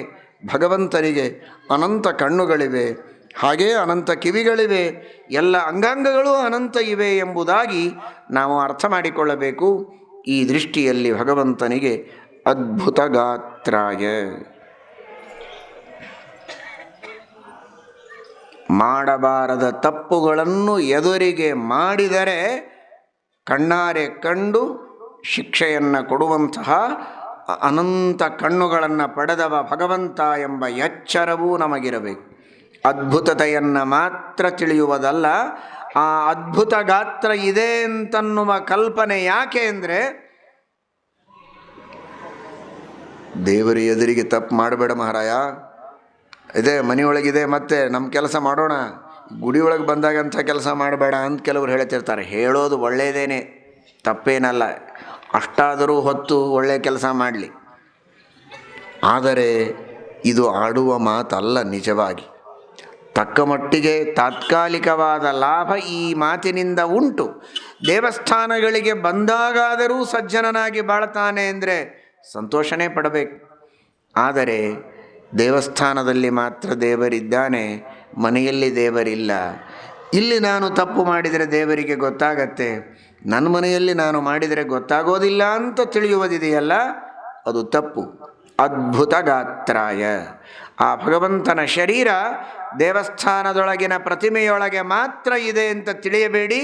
ಭಗವಂತನಿಗೆ ಅನಂತ ಕಣ್ಣುಗಳಿವೆ, ಹಾಗೇ ಅನಂತ ಕಿವಿಗಳಿವೆ, ಎಲ್ಲ ಅಂಗಾಂಗಗಳು ಅನಂತ ಇವೆ ಎಂಬುದಾಗಿ ನಾವು ಅರ್ಥ ಮಾಡಿಕೊಳ್ಳಬೇಕು. ಈ ದೃಷ್ಟಿಯಲ್ಲಿ ಭಗವಂತನಿಗೆ ಅದ್ಭುತ ಗಾತ್ರಾಯ, ಮಾಡಬಾರದ ತಪ್ಪುಗಳನ್ನು ಎದುರಿಗೆ ಮಾಡಿದರೆ ಕಣ್ಣಾರೆ ಕಂಡು ಶಿಕ್ಷೆಯನ್ನು ಕೊಡುವಂತಹ ಅನಂತ ಕಣ್ಣುಗಳನ್ನು ಪಡೆದವ ಭಗವಂತ ಎಂಬ ಎಚ್ಚರವೂ ನಮಗಿರಬೇಕು. ಅದ್ಭುತತೆಯನ್ನು ಮಾತ್ರ ತಿಳಿಯುವುದಲ್ಲ, ಆ ಅದ್ಭುತ ಗಾತ್ರ ಇದೆ ಅಂತನ್ನುವ ಕಲ್ಪನೆ ಯಾಕೆ ಅಂದರೆ, ದೇವರ ಎದುರಿಗೆ ತಪ್ಪು ಮಾಡಬೇಡ ಮಹಾರಾಯ, ಇದೆ ಮನೆಯೊಳಗಿದೆ, ಮತ್ತೆ ನಮ್ಮ ಕೆಲಸ ಮಾಡೋಣ, ಗುಡಿಯೊಳಗೆ ಬಂದಾಗಂಥ ಕೆಲಸ ಮಾಡಬೇಡ ಅಂತ ಕೆಲವರು ಹೇಳ್ತಿರ್ತಾರೆ. ಹೇಳೋದು ಒಳ್ಳೆಯದೇನೆ, ತಪ್ಪೇನಲ್ಲ, ಅಷ್ಟಾದರೂ ಹೊತ್ತು ಒಳ್ಳೆಯ ಕೆಲಸ ಮಾಡಲಿ. ಆದರೆ ಇದು ಆಡುವ ಮಾತಲ್ಲ. ನಿಜವಾಗಿ ತಕ್ಕ ಮಟ್ಟಿಗೆ ತಾತ್ಕಾಲಿಕವಾದ ಲಾಭ ಈ ಮಾತಿನಿಂದ ಉಂಟು. ದೇವಸ್ಥಾನಗಳಿಗೆ ಬಂದಾಗಾದರೂ ಸಜ್ಜನನಾಗಿ ಬಾಳ್ತಾನೆ ಅಂದರೆ ಸಂತೋಷನೇ ಪಡಬೇಕು. ಆದರೆ ದೇವಸ್ಥಾನದಲ್ಲಿ ಮಾತ್ರ ದೇವರಿದ್ದಾನೆ, ಮನೆಯಲ್ಲಿ ದೇವರಿಲ್ಲ. ಇಲ್ಲಿ ನಾನು ತಪ್ಪು ಮಾಡಿದರೆ ದೇವರಿಗೆ ಗೊತ್ತಾಗತ್ತೆ, ನನ್ನ ಮನೆಯಲ್ಲಿ ನಾನು ಮಾಡಿದರೆ ಗೊತ್ತಾಗೋದಿಲ್ಲ ಅಂತ ತಿಳಿಯುವುದಿದೆಯಲ್ಲ, ಅದು ತಪ್ಪು. ಅದ್ಭುತ ಗಾತ್ರಾಯ, ಆ ಭಗವಂತನ ಶರೀರ ದೇವಸ್ಥಾನದೊಳಗಿನ ಪ್ರತಿಮೆಯೊಳಗೆ ಮಾತ್ರ ಇದೆ ಅಂತ ತಿಳಿಯಬೇಡಿ.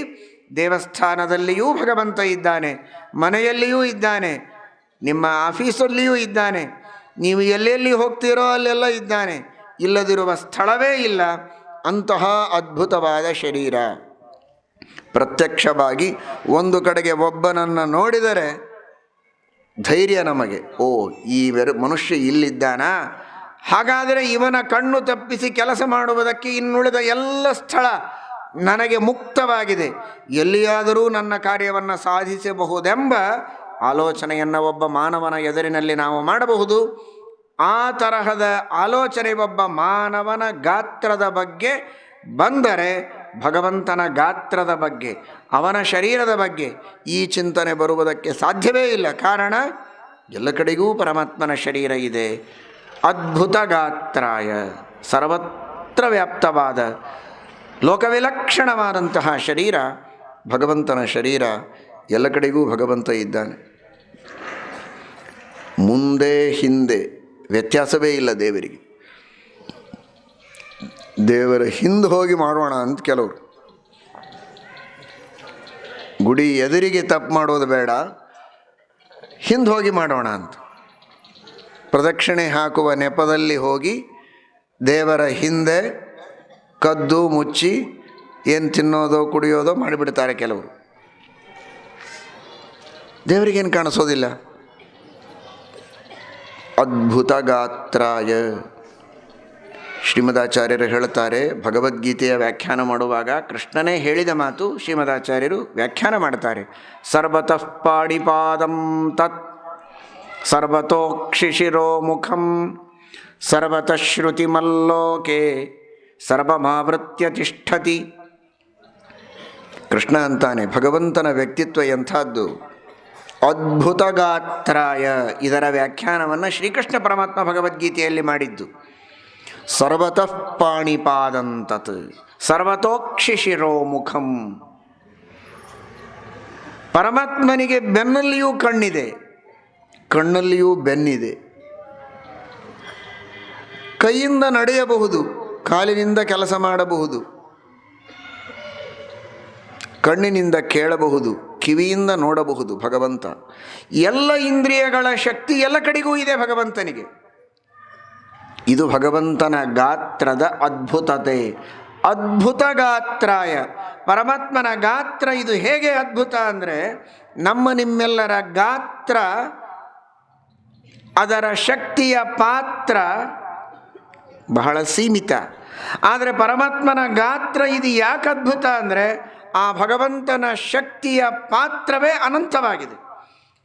ದೇವಸ್ಥಾನದಲ್ಲಿಯೂ ಭಗವಂತ ಇದ್ದಾನೆ, ಮನೆಯಲ್ಲಿಯೂ ಇದ್ದಾನೆ, ನಿಮ್ಮ ಆಫೀಸಲ್ಲಿಯೂ ಇದ್ದಾನೆ, ನೀವು ಎಲ್ಲೆಲ್ಲಿ ಹೋಗ್ತೀರೋ ಅಲ್ಲೆಲ್ಲ ಇದ್ದಾನೆ, ಇಲ್ಲದಿರುವ ಸ್ಥಳವೇ ಇಲ್ಲ. ಅಂತಹ ಅದ್ಭುತವಾದ ಶರೀರ. ಪ್ರತ್ಯಕ್ಷವಾಗಿ ಒಂದು ಕಡೆಗೆ ಒಬ್ಬನನ್ನು ನೋಡಿದರೆ ಧೈರ್ಯ ನಮಗೆ, ಓ ಈ ಮನುಷ್ಯ ಇಲ್ಲಿದ್ದಾನಾ, ಹಾಗಾದರೆ ಇವನ ಕಣ್ಣು ತಪ್ಪಿಸಿ ಕೆಲಸ ಮಾಡುವುದಕ್ಕೆ ಇನ್ನುಳಿದ ಎಲ್ಲ ಸ್ಥಳ ನನಗೆ ಮುಕ್ತವಾಗಿದೆ, ಎಲ್ಲಿಯಾದರೂ ನನ್ನ ಕಾರ್ಯವನ್ನು ಸಾಧಿಸಬಹುದೆಂಬ ಆಲೋಚನೆಯನ್ನು ಒಬ್ಬ ಮಾನವನ ಎದುರಿನಲ್ಲಿ ನಾವು ಮಾಡಬಹುದು. ಆ ತರಹದ ಆಲೋಚನೆ ಒಬ್ಬ ಮಾನವನ ಗಾತ್ರದ ಬಗ್ಗೆ ಬಂದರೆ ಭಗವಂತನ ಗಾತ್ರದ ಬಗ್ಗೆ, ಅವನ ಶರೀರದ ಬಗ್ಗೆ ಈ ಚಿಂತನೆ ಬರುವುದಕ್ಕೆ ಸಾಧ್ಯವೇ ಇಲ್ಲ. ಕಾರಣ ಎಲ್ಲ ಕಡೆಗೂ ಪರಮಾತ್ಮನ ಶರೀರ ಇದೆ. ಅದ್ಭುತ ಗಾತ್ರಾಯ, ಸರ್ವತ್ರ ವ್ಯಾಪ್ತವಾದ ಲೋಕವಿಲಕ್ಷಣವಾದಂತಹ ಶರೀರ ಭಗವಂತನ ಶರೀರ. ಎಲ್ಲ ಕಡೆಗೂ ಭಗವಂತ ಇದ್ದಾನೆ. ಮುಂದೆ ಹಿಂದೆ ವ್ಯತ್ಯಾಸವೇ ಇಲ್ಲ ದೇವರಿಗೆ. ದೇವರ ಹಿಂದೆ ಹೋಗಿ ಮಾಡೋಣ ಅಂತ ಕೆಲವರು, ಗುಡಿ ಎದುರಿಗೆ ತಪ್ಪು ಮಾಡೋದು ಬೇಡ, ಹಿಂದೆ ಹೋಗಿ ಮಾಡೋಣ ಅಂತ ಪ್ರದಕ್ಷಿಣೆ ಹಾಕುವ ನೆಪದಲ್ಲಿ ಹೋಗಿ ದೇವರ ಹಿಂದೆ ಕದ್ದು ಮುಚ್ಚಿ ಏನು ತಿನ್ನೋದೋ ಕುಡಿಯೋದೋ ಮಾಡಿಬಿಡ್ತಾರೆ ಕೆಲವರು. ದೇವರಿಗೇನು ಕಾಣಿಸೋದಿಲ್ಲ. ಅದ್ಭುತ ಗಾತ್ರಾಯ, ಶ್ರೀಮದಾಚಾರ್ಯರು ಹೇಳುತ್ತಾರೆ, ಭಗವದ್ಗೀತೆಯ ವ್ಯಾಖ್ಯಾನ ಮಾಡುವಾಗ ಕೃಷ್ಣನೇ ಹೇಳಿದ ಮಾತು ಶ್ರೀಮದಾಚಾರ್ಯರು ವ್ಯಾಖ್ಯಾನ ಮಾಡ್ತಾರೆ. ಸರ್ವತಃ ಪಾಣಿಪಾದಂ ತತ್ ಸರ್ವತೋಕ್ಷಿಶಿರೋ ಮುಖಂ ಸರ್ವತಃ ಶ್ರುತಿಮಲ್ಲೋಕೆ ಸರ್ವಮಾವೃತ್ಯ ತಿಷ್ಠತಿ. ಕೃಷ್ಣ ಅಂತಾನೆ, ಭಗವಂತನ ವ್ಯಕ್ತಿತ್ವ ಎಂಥದ್ದು. ಅದ್ಭುತ ಗಾತ್ರಾಯ, ಇದರ ವ್ಯಾಖ್ಯಾನವನ್ನು ಶ್ರೀಕೃಷ್ಣ ಪರಮಾತ್ಮ ಭಗವದ್ಗೀತೆಯಲ್ಲಿ ಮಾಡಿದ್ದು. ಸರ್ವತಃ ಪಾಣಿಪಾದಂತತ್ ಸರ್ವತೋಕ್ಷಿಶಿರೋ ಮುಖಂ. ಪರಮಾತ್ಮನಿಗೆ ಬೆನ್ನಲ್ಲಿಯೂ ಕಣ್ಣಿದೆ, ಕಣ್ಣಲ್ಲಿಯೂ ಬೆನ್ನಿದೆ. ಕೈಯಿಂದ ನಡೆಯಬಹುದು, ಕಾಲಿನಿಂದ ಕೆಲಸ ಮಾಡಬಹುದು, ಕಣ್ಣಿನಿಂದ ಕೇಳಬಹುದು, ಕಿವಿಯಿಂದ ನೋಡಬಹುದು. ಭಗವಂತ ಎಲ್ಲ ಇಂದ್ರಿಯಗಳ ಶಕ್ತಿ ಎಲ್ಲ ಕಡೆಗೂ ಇದೆ ಭಗವಂತನಿಗೆ. ಇದು ಭಗವಂತನ ಗಾತ್ರದ ಅದ್ಭುತತೆ. ಅದ್ಭುತ ಗಾತ್ರಾಯ, ಪರಮಾತ್ಮನ ಗಾತ್ರ ಇದು ಹೇಗೆ ಅದ್ಭುತ ಅಂದರೆ, ನಮ್ಮ ನಿಮ್ಮೆಲ್ಲರ ಗಾತ್ರ, ಅದರ ಶಕ್ತಿಯ ಪಾತ್ರ ಬಹಳ ಸೀಮಿತ. ಆದರೆ ಪರಮಾತ್ಮನ ಗಾತ್ರ ಇದು ಯಾಕೆ ಅದ್ಭುತ ಅಂದರೆ, ಆ ಭಗವಂತನ ಶಕ್ತಿಯ ಪಾತ್ರವೇ ಅನಂತವಾಗಿದೆ,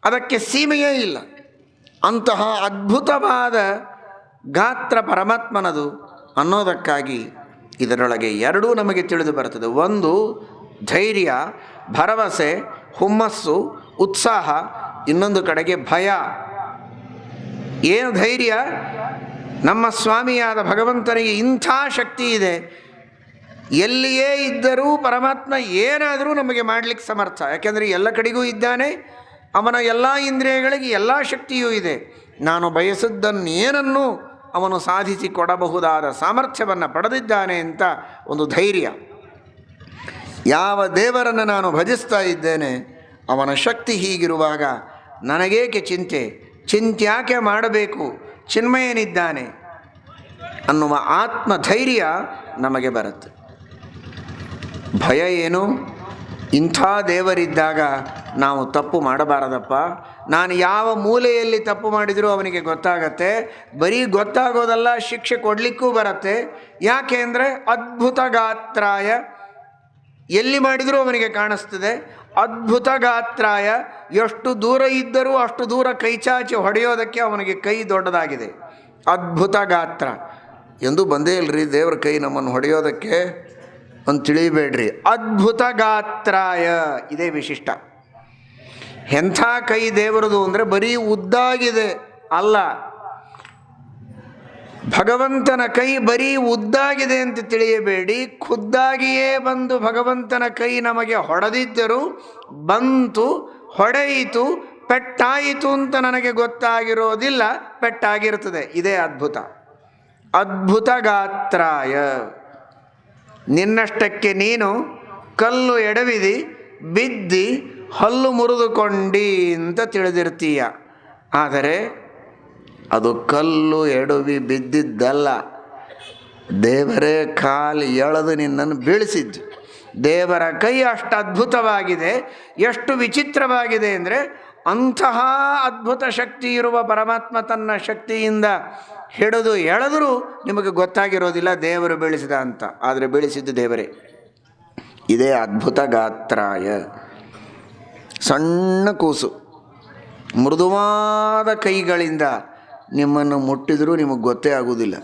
ಅದಕ್ಕೆ ಸೀಮೆಯೇ ಇಲ್ಲ. ಅಂತಹ ಅದ್ಭುತವಾದ ಗಾತ್ರ ಪರಮಾತ್ಮನದು ಅನ್ನೋದಕ್ಕಾಗಿ ಇದರೊಳಗೆ ಎರಡೂ ನಮಗೆ ತಿಳಿದು ಬರ್ತದೆ. ಒಂದು ಧೈರ್ಯ, ಭರವಸೆ, ಹುಮ್ಮಸ್ಸು, ಉತ್ಸಾಹ. ಇನ್ನೊಂದು ಕಡೆಗೆ ಭಯ. ಏನು ಧೈರ್ಯ? ನಮ್ಮ ಸ್ವಾಮಿಯಾದ ಭಗವಂತನಿಗೆ ಇಂಥ ಶಕ್ತಿ ಇದೆ, ಎಲ್ಲಿಯೇ ಇದ್ದರೂ ಪರಮಾತ್ಮ ಏನಾದರೂ ನಮಗೆ ಮಾಡಲಿಕ್ಕೆ ಸಮರ್ಥ. ಯಾಕೆಂದರೆ ಎಲ್ಲ ಕಡೆಗೂ ಇದ್ದಾನೆ, ಅವನ ಎಲ್ಲ ಇಂದ್ರಿಯಗಳಿಗೆ ಎಲ್ಲ ಶಕ್ತಿಯೂ ಇದೆ. ನಾನು ಬಯಸಿದ್ದನ್ನೇನನ್ನೂ ಅವನು ಸಾಧಿಸಿ ಕೊಡಬಹುದಾದ ಸಾಮರ್ಥ್ಯವನ್ನು ಪಡೆದಿದ್ದಾನೆ ಅಂತ ಒಂದು ಧೈರ್ಯ. ಯಾವ ದೇವರನ್ನು ನಾನು ಭಜಿಸ್ತಾ ಇದ್ದೇನೆ ಅವನ ಶಕ್ತಿ ಹೀಗಿರುವಾಗ ನನಗೇಕೆ ಚಿಂತೆ, ಚಿಂತ್ಯಾಕೆ ಮಾಡಬೇಕು, ಚಿನ್ಮಯನಿದ್ದಾನೆ ಅನ್ನುವ ಆತ್ಮಧೈರ್ಯ ನಮಗೆ ಬರುತ್ತೆ. ಭಯ ಏನು? ಇಂಥ ದೇವರಿದ್ದಾಗ ನಾವು ತಪ್ಪು ಮಾಡಬಾರದಪ್ಪ. ನಾನು ಯಾವ ಮೂಲೆಯಲ್ಲಿ ತಪ್ಪು ಮಾಡಿದರೂ ಅವನಿಗೆ ಗೊತ್ತಾಗತ್ತೆ. ಬರೀ ಗೊತ್ತಾಗೋದಲ್ಲ, ಶಿಕ್ಷೆ ಕೊಡಲಿಕ್ಕೂ ಬರುತ್ತೆ. ಯಾಕೆ ಅಂದರೆ ಅದ್ಭುತ ಗಾತ್ರಾಯ, ಎಲ್ಲಿ ಮಾಡಿದರೂ ಅವನಿಗೆ ಕಾಣಿಸ್ತದೆ. ಅದ್ಭುತ ಗಾತ್ರಾಯ, ಎಷ್ಟು ದೂರ ಇದ್ದರೂ ಅಷ್ಟು ದೂರ ಕೈ ಚಾಚಿ ಹೊಡೆಯೋದಕ್ಕೆ ಅವನಿಗೆ ಕೈ ದೊಡ್ಡದಾಗಿದೆ. ಅದ್ಭುತ ಗಾತ್ರ ಎಂದು ಬಂದೇ ಇಲ್ಲರಿ ದೇವರ ಕೈ ನಮ್ಮನ್ನು ಹೊಡೆಯೋದಕ್ಕೆ ಒಂದು ತಿಳಿಬೇಡ್ರಿ. ಅದ್ಭುತ ಗಾತ್ರಾಯ ಇದೇ ವಿಶಿಷ್ಟ. ಎಂಥ ಕೈ ದೇವರದು ಅಂದರೆ ಬರೀ ಉದ್ದಾಗಿದೆ ಅಲ್ಲ, ಭಗವಂತನ ಕೈ ಬರೀ ಉದ್ದಾಗಿದೆ ಅಂತ ತಿಳಿಯಬೇಡಿ. ಖುದ್ದಾಗಿಯೇ ಬಂದು ಭಗವಂತನ ಕೈ ನಮಗೆ ಹೊಡೆದಿದ್ದರೂ ಬಂತು, ಹೊಡೆಯಿತು, ಪೆಟ್ಟಾಯಿತು ಅಂತ ನನಗೆ ಗೊತ್ತಾಗಿರೋದಿಲ್ಲ, ಪೆಟ್ಟಾಗಿರ್ತದೆ. ಇದೇ ಅದ್ಭುತ. ಅದ್ಭುತ ಗಾತ್ರಾಯ, ನಿನ್ನಷ್ಟಕ್ಕೆ ನೀನು ಕಲ್ಲು ಎಡವಿದಿ, ಬಿದ್ದಿ, ಹಲ್ಲು ಮುರಿದುಕೊಂಡಿ ಅಂತ ತಿಳಿದಿರ್ತೀಯ. ಆದರೆ ಅದು ಕಲ್ಲು ಎಡವಿ ಬಿದ್ದಿದ್ದಲ್ಲ, ದೇವರೇ ಕಾಲು ಎಳೆದು ನಿನ್ನನ್ನು ಬೀಳಿಸಿದ್ದು. ದೇವರ ಕೈ ಅಷ್ಟು ಅದ್ಭುತವಾಗಿದೆ. ಎಷ್ಟು ವಿಚಿತ್ರವಾಗಿದೆ ಅಂದರೆ ಅಂತಹ ಅದ್ಭುತ ಶಕ್ತಿ ಇರುವ ಪರಮಾತ್ಮ ತನ್ನ ಶಕ್ತಿಯಿಂದ ಹಿಡಿದು ಎಳೆದರೂ ನಿಮಗೆ ಗೊತ್ತಾಗಿರೋದಿಲ್ಲ ದೇವರು ಬೆಳೆಸಿದ ಅಂತ. ಆದರೆ ಬೆಳೆಸಿದ್ದು ದೇವರೇ. ಇದೇ ಅದ್ಭುತ ಗಾತ್ರಾಯ. ಸಣ್ಣ ಕೂಸು ಮೃದುವಾದ ಕೈಗಳಿಂದ ನಿಮ್ಮನ್ನು ಮುಟ್ಟಿದರೂ ನಿಮಗೆ ಗೊತ್ತೇ ಆಗುವುದಿಲ್ಲ,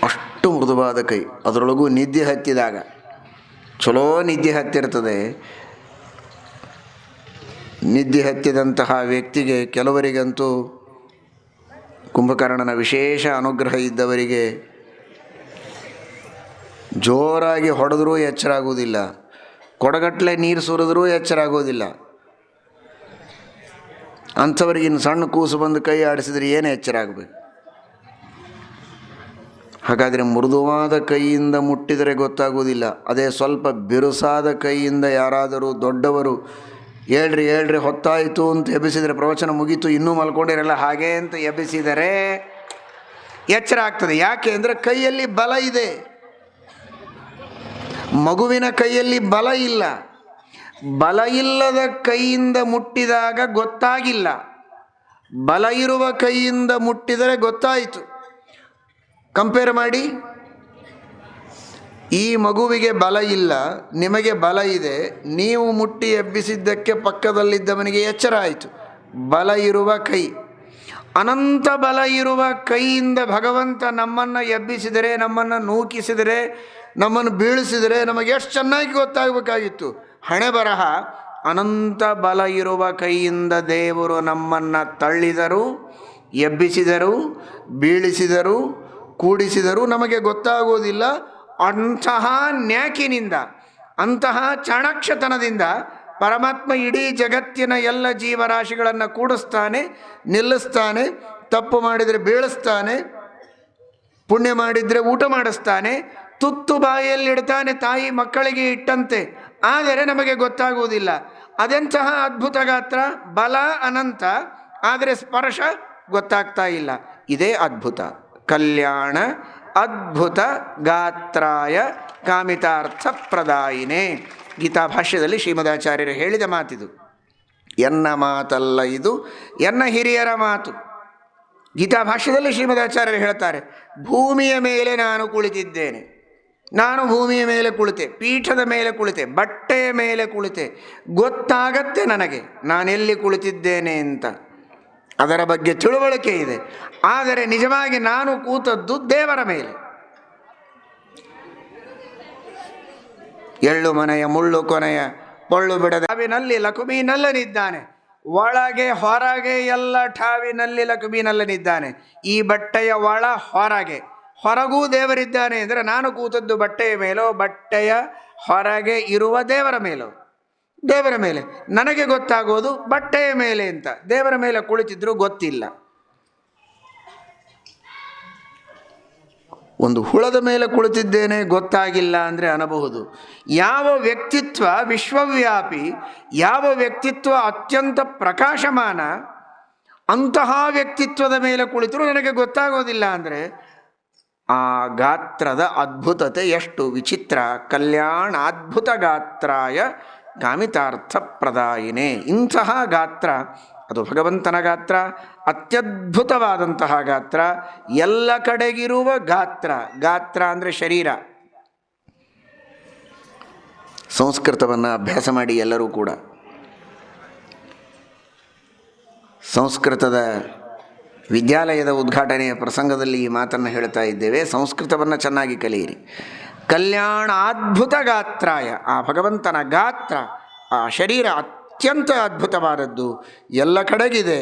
ಅಷ್ಟು ಮೃದುವಾದ ಕೈ. ಅದರೊಳಗೂ ನಿದ್ದೆ ಹತ್ತಿದಾಗ, ಚಲೋ ನಿದ್ದೆ ಹತ್ತಿರ್ತದೆ. ನಿದ್ದೆ ಹತ್ತಿದಂತಹ ವ್ಯಕ್ತಿಗೆ, ಕೆಲವರಿಗಂತೂ ಕುಂಭಕರ್ಣನ ವಿಶೇಷ ಅನುಗ್ರಹ ಇದ್ದವರಿಗೆ ಜೋರಾಗಿ ಹೊಡೆದರೂ ಎಚ್ಚರ ಆಗುವುದಿಲ್ಲ, ಕೊಡಗಟ್ಟಲೆ ನೀರು ಸುರಿದ್ರೂ ಎಚ್ಚರ ಆಗೋದಿಲ್ಲ. ಅಂಥವ್ರಿಗೆ ಇನ್ನು ಸಣ್ಣ ಕೂಸು ಬಂದು ಕೈ ಆಡಿಸಿದ್ರೆ ಏನು ಎಚ್ಚರ ಆಗಬೇಕು? ಹಾಗಾದರೆ ಮೃದುವಾದ ಕೈಯಿಂದ ಮುಟ್ಟಿದರೆ ಗೊತ್ತಾಗುವುದಿಲ್ಲ. ಅದೇ ಸ್ವಲ್ಪ ಬಿರುಸಾದ ಕೈಯಿಂದ ಯಾರಾದರೂ ದೊಡ್ಡವರು ಹೇಳ್ರಿ ಹೇಳ್ರಿ ಹೊತ್ತಾಯಿತು ಅಂತ ಎಬ್ಬಿಸಿದರೆ, ಪ್ರವಚನ ಮುಗೀತು ಇನ್ನೂ ಮಲ್ಕೊಂಡಿರಲ್ಲ ಹಾಗೆ ಅಂತ ಎಬ್ಬಿಸಿದರೆ ಎಚ್ಚರ ಆಗ್ತದೆ. ಯಾಕೆ ಅಂದರೆ ಕೈಯಲ್ಲಿ ಬಲ ಇದೆ. ಮಗುವಿನ ಕೈಯಲ್ಲಿ ಬಲ ಇಲ್ಲ. ಬಲ ಇಲ್ಲದ ಕೈಯಿಂದ ಮುಟ್ಟಿದಾಗ ಗೊತ್ತಾಗಿಲ್ಲ, ಬಲ ಇರುವ ಕೈಯಿಂದ ಮುಟ್ಟಿದರೆ ಗೊತ್ತಾಯಿತು. ಕಂಪೇರ್ ಮಾಡಿ. ಈ ಮಗುವಿಗೆ ಬಲ ಇಲ್ಲ, ನಿಮಗೆ ಬಲ ಇದೆ. ನೀವು ಮುಟ್ಟಿ ಎಬ್ಬಿಸಿದ್ದಕ್ಕೆ ಪಕ್ಕದಲ್ಲಿದ್ದವನಿಗೆ ಎಚ್ಚರ ಆಯಿತು. ಬಲ ಇರುವ ಕೈ, ಅನಂತ ಬಲ ಇರುವ ಕೈಯಿಂದ ಭಗವಂತ ನಮ್ಮನ್ನು ಎಬ್ಬಿಸಿದರೆ, ನಮ್ಮನ್ನು ನೂಕಿಸಿದರೆ, ನಮ್ಮನ್ನು ಬೀಳಿಸಿದರೆ ನಮಗೆ ಎಷ್ಟು ಚೆನ್ನಾಗಿ ಗೊತ್ತಾಗಬೇಕಾಗಿತ್ತು. ಹಣೆ ಬರಹ ಅನಂತ ಬಲ ಇರುವ ಕೈಯಿಂದ ದೇವರು ನಮ್ಮನ್ನು ತಳ್ಳಿದರು, ಎಬ್ಬಿಸಿದರು, ಬೀಳಿಸಿದರು, ಕೂಡಿಸಿದರು, ನಮಗೆ ಗೊತ್ತಾಗೋದಿಲ್ಲ. ಅಂತಹ ನ್ಯಾಕಿನಿಂದ, ಅಂತಹ ಚಾಣಾಕ್ಷತನದಿಂದ ಪರಮಾತ್ಮ ಇಡೀ ಜಗತ್ತಿನ ಎಲ್ಲ ಜೀವರಾಶಿಗಳನ್ನು ಕೂಡಿಸ್ತಾನೆ, ನಿಲ್ಲಿಸ್ತಾನೆ. ತಪ್ಪು ಮಾಡಿದರೆ ಬೀಳಿಸ್ತಾನೆ, ಪುಣ್ಯ ಮಾಡಿದರೆ ಊಟ ಮಾಡಿಸ್ತಾನೆ, ತುತ್ತು ಬಾಯಲ್ಲಿಡ್ತಾನೆ ತಾಯಿ ಮಕ್ಕಳಿಗೆ ಇಟ್ಟಂತೆ. ಆದರೆ ನಮಗೆ ಗೊತ್ತಾಗುವುದಿಲ್ಲ. ಅದೆಂತಹ ಅದ್ಭುತ ಗಾತ್ರ, ಬಲ ಅನಂತ, ಆದರೆ ಸ್ಪರ್ಶ ಗೊತ್ತಾಗ್ತಾ ಇಲ್ಲ. ಇದೇ ಅದ್ಭುತ. ಕಲ್ಯಾಣ ಅದ್ಭುತ ಗಾತ್ರಾಯ ಕಾಮಿತಾರ್ಥ ಪ್ರದಾಯಿನೇ. ಗೀತಾ ಭಾಷ್ಯದಲ್ಲಿ ಶ್ರೀಮದಾಚಾರ್ಯರು ಹೇಳಿದ ಮಾತಿದು. ಎನ್ನ ಮಾತಲ್ಲ ಇದು, ಎನ್ನ ಹಿರಿಯರ ಮಾತು. ಗೀತಾ ಭಾಷ್ಯದಲ್ಲಿ ಶ್ರೀಮದಾಚಾರ್ಯರು ಹೇಳ್ತಾರೆ, ಭೂಮಿಯ ಮೇಲೆ ನಾನು ಕುಳಿತಿದ್ದೇನೆ, ನಾನು ಭೂಮಿಯ ಮೇಲೆ ಕುಳಿತೆ, ಪೀಠದ ಮೇಲೆ ಕುಳಿತೆ, ಬಟ್ಟೆಯ ಮೇಲೆ ಕುಳಿತೆ, ಗೊತ್ತಾಗತ್ತೆ ನನಗೆ ನಾನೆಲ್ಲಿ ಕುಳಿತಿದ್ದೇನೆ ಅಂತ. ಅದರ ಬಗ್ಗೆ ತಿಳುವಳಿಕೆ ಇದೆ. ಆದರೆ ನಿಜವಾಗಿ ನಾನು ಕೂತದ್ದು ದೇವರ ಮೇಲೆ. ಎಳ್ಳು ಮನೆಯ ಮುಳ್ಳು ಕೊನೆಯ ಪೊಳ್ಳು ಬಿಡದೆ ಠಾವಿನಲ್ಲಿ ಲಕುಮೀನಲ್ಲನಿದ್ದಾನೆ. ಒಳಗೆ ಹೊರಗೆ ಎಲ್ಲ ಠಾವಿನಲ್ಲಿ ಲಕುಮೀನಲ್ಲನಿದ್ದಾನೆ. ಈ ಬಟ್ಟೆಯ ಒಳ ಹೊರಗೆ, ಹೊರಗೂ ದೇವರಿದ್ದಾನೆ ಅಂದರೆ ನಾನು ಕೂತದ್ದು ಬಟ್ಟೆಯ ಮೇಲೋ, ಬಟ್ಟೆಯ ಹೊರಗೆ ಇರುವ ದೇವರ ಮೇಲೋ. ದೇವರ ಮೇಲೆ ನನಗೆ ಗೊತ್ತಾಗೋದು ಬಟ್ಟೆಯ ಮೇಲೆ ಅಂತ, ದೇವರ ಮೇಲೆ ಕುಳಿತಿದ್ರೂ ಗೊತ್ತಿಲ್ಲ. ಒಂದು ಹುಳದ ಮೇಲೆ ಕುಳಿತಿದ್ದೇನೆ ಗೊತ್ತಾಗಿಲ್ಲ ಅಂದರೆ ಅನ್ನಬಹುದು. ಯಾವ ವ್ಯಕ್ತಿತ್ವ ವಿಶ್ವವ್ಯಾಪಿ, ಯಾವ ವ್ಯಕ್ತಿತ್ವ ಅತ್ಯಂತ ಪ್ರಕಾಶಮಾನ, ಅಂತಹ ವ್ಯಕ್ತಿತ್ವದ ಮೇಲೆ ಕುಳಿತರೂ ನನಗೆ ಗೊತ್ತಾಗೋದಿಲ್ಲ ಅಂದರೆ ಆ ಗಾತ್ರದ ಅದ್ಭುತತೆ ಎಷ್ಟು ವಿಚಿತ್ರ. ಕಲ್ಯಾಣಾದ್ಭುತ ಗಾತ್ರಾಯ ಕಾಮಿತಾರ್ಥ ಪ್ರದಾಯಿನೇ. ಇಂತಹ ಗಾತ್ರ ಅದು ಭಗವಂತನ ಗಾತ್ರ, ಅತ್ಯದ್ಭುತವಾದಂತಹ ಗಾತ್ರ, ಎಲ್ಲ ಕಡೆಗಿರುವ ಗಾತ್ರ. ಗಾತ್ರ ಅಂದರೆ ಶರೀರ. ಸಂಸ್ಕೃತವನ್ನು ಅಭ್ಯಾಸ ಮಾಡಿ ಎಲ್ಲರೂ ಕೂಡ. ಸಂಸ್ಕೃತದ ವಿದ್ಯಾಲಯದ ಉದ್ಘಾಟನೆಯ ಪ್ರಸಂಗದಲ್ಲಿ ಈ ಮಾತನ್ನು ಹೇಳ್ತಾ ಇದ್ದೇವೆ. ಸಂಸ್ಕೃತವನ್ನು ಚೆನ್ನಾಗಿ ಕಲಿಯಿರಿ. ಕಲ್ಯಾಣಾದ್ಭುತ ಗಾತ್ರಾಯ, ಆ ಭಗವಂತನ ಗಾತ್ರ, ಆ ಶರೀರ ಅತ್ಯಂತ ಅದ್ಭುತವಾದದ್ದು, ಎಲ್ಲ ಕಡೆಗಿದೆ,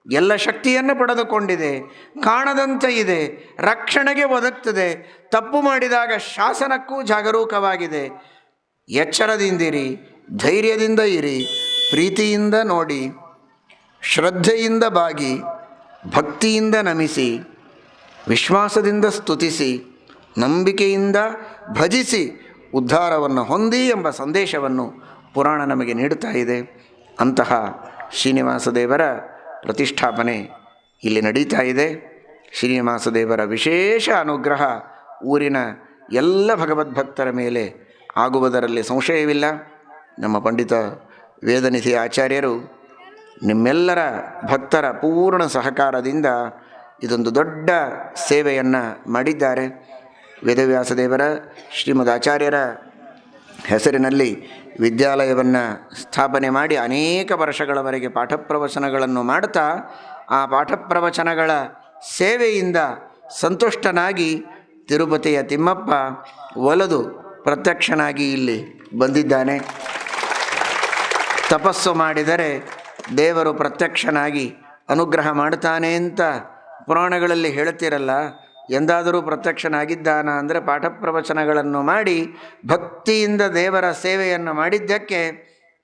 ಎಲ್ಲ ಶಕ್ತಿಯನ್ನು ಪಡೆದುಕೊಂಡಿದೆ, ಕಾಣದಂತೆ ಇದೆ, ರಕ್ಷಣೆಗೆ ಒದಗ್ತದೆ, ತಪ್ಪು ಮಾಡಿದಾಗ ಶಾಸನಕ್ಕೂ ಜಾಗರೂಕವಾಗಿದೆ. ಎಚ್ಚರದಿಂದಿರಿ, ಧೈರ್ಯದಿಂದ ಇರಿ, ಪ್ರೀತಿಯಿಂದ ನೋಡಿ, ಶ್ರದ್ಧೆಯಿಂದ ಬಾಗಿ, ಭಕ್ತಿಯಿಂದ ನಮಿಸಿ, ವಿಶ್ವಾಸದಿಂದ ಸ್ತುತಿಸಿ, ನಂಬಿಕೆಯಿಂದ ಭಜಿಸಿ ಉದ್ಧಾರವನ್ನು ಹೊಂದಿ ಎಂಬ ಸಂದೇಶವನ್ನು ಪುರಾಣ ನಮಗೆ ನೀಡುತ್ತಾ ಇದೆ. ಅಂತಹ ಶ್ರೀನಿವಾಸ ದೇವರ ಪ್ರತಿಷ್ಠಾಪನೆ ಇಲ್ಲಿ ನಡೀತಾ ಇದೆ. ಶ್ರೀನಿವಾಸ ದೇವರ ವಿಶೇಷ ಅನುಗ್ರಹ ಊರಿನ ಎಲ್ಲ ಭಗವದ್ಭಕ್ತರ ಮೇಲೆ ಆಗುವುದರಲ್ಲಿ ಸಂಶಯವಿಲ್ಲ. ನಮ್ಮ ಪಂಡಿತ ವೇದನಿಧಿ ಆಚಾರ್ಯರು ನಿಮ್ಮೆಲ್ಲರ ಭಕ್ತರ ಪೂರ್ಣ ಸಹಕಾರದಿಂದ ಇದೊಂದು ದೊಡ್ಡ ಸೇವೆಯನ್ನು ಮಾಡಿದ್ದಾರೆ. ವೇದವ್ಯಾಸ ದೇವರ ಶ್ರೀಮದ್ ಆಚಾರ್ಯರ ಹೆಸರಿನಲ್ಲಿ ವಿದ್ಯಾಲಯವನ್ನು ಸ್ಥಾಪನೆ ಮಾಡಿ ಅನೇಕ ವರ್ಷಗಳವರೆಗೆ ಪಾಠ ಪ್ರವಚನಗಳನ್ನು ಮಾಡುತ್ತಾ ಆ ಪಾಠ ಪ್ರವಚನಗಳ ಸೇವೆಯಿಂದ ಸಂತುಷ್ಟನಾಗಿ ತಿರುಪತಿಯ ತಿಮ್ಮಪ್ಪ ಒಲಿದು ಪ್ರತ್ಯಕ್ಷನಾಗಿ ಇಲ್ಲಿ ಬಂದಿದ್ದಾನೆ. ತಪಸ್ಸು ಮಾಡಿದರೆ ದೇವರು ಪ್ರತ್ಯಕ್ಷನಾಗಿ ಅನುಗ್ರಹ ಮಾಡುತ್ತಾನೆ ಅಂತ ಪುರಾಣಗಳಲ್ಲಿ ಹೇಳುತ್ತಿರಲ್ಲ. ಎಂದಾದರೂ ಪ್ರತ್ಯಕ್ಷನಾಗಿದ್ದಾನ ಅಂದರೆ ಪಾಠ ಪ್ರವಚನಗಳನ್ನು ಮಾಡಿ ಭಕ್ತಿಯಿಂದ ದೇವರ ಸೇವೆಯನ್ನು ಮಾಡಿದ್ದಕ್ಕೆ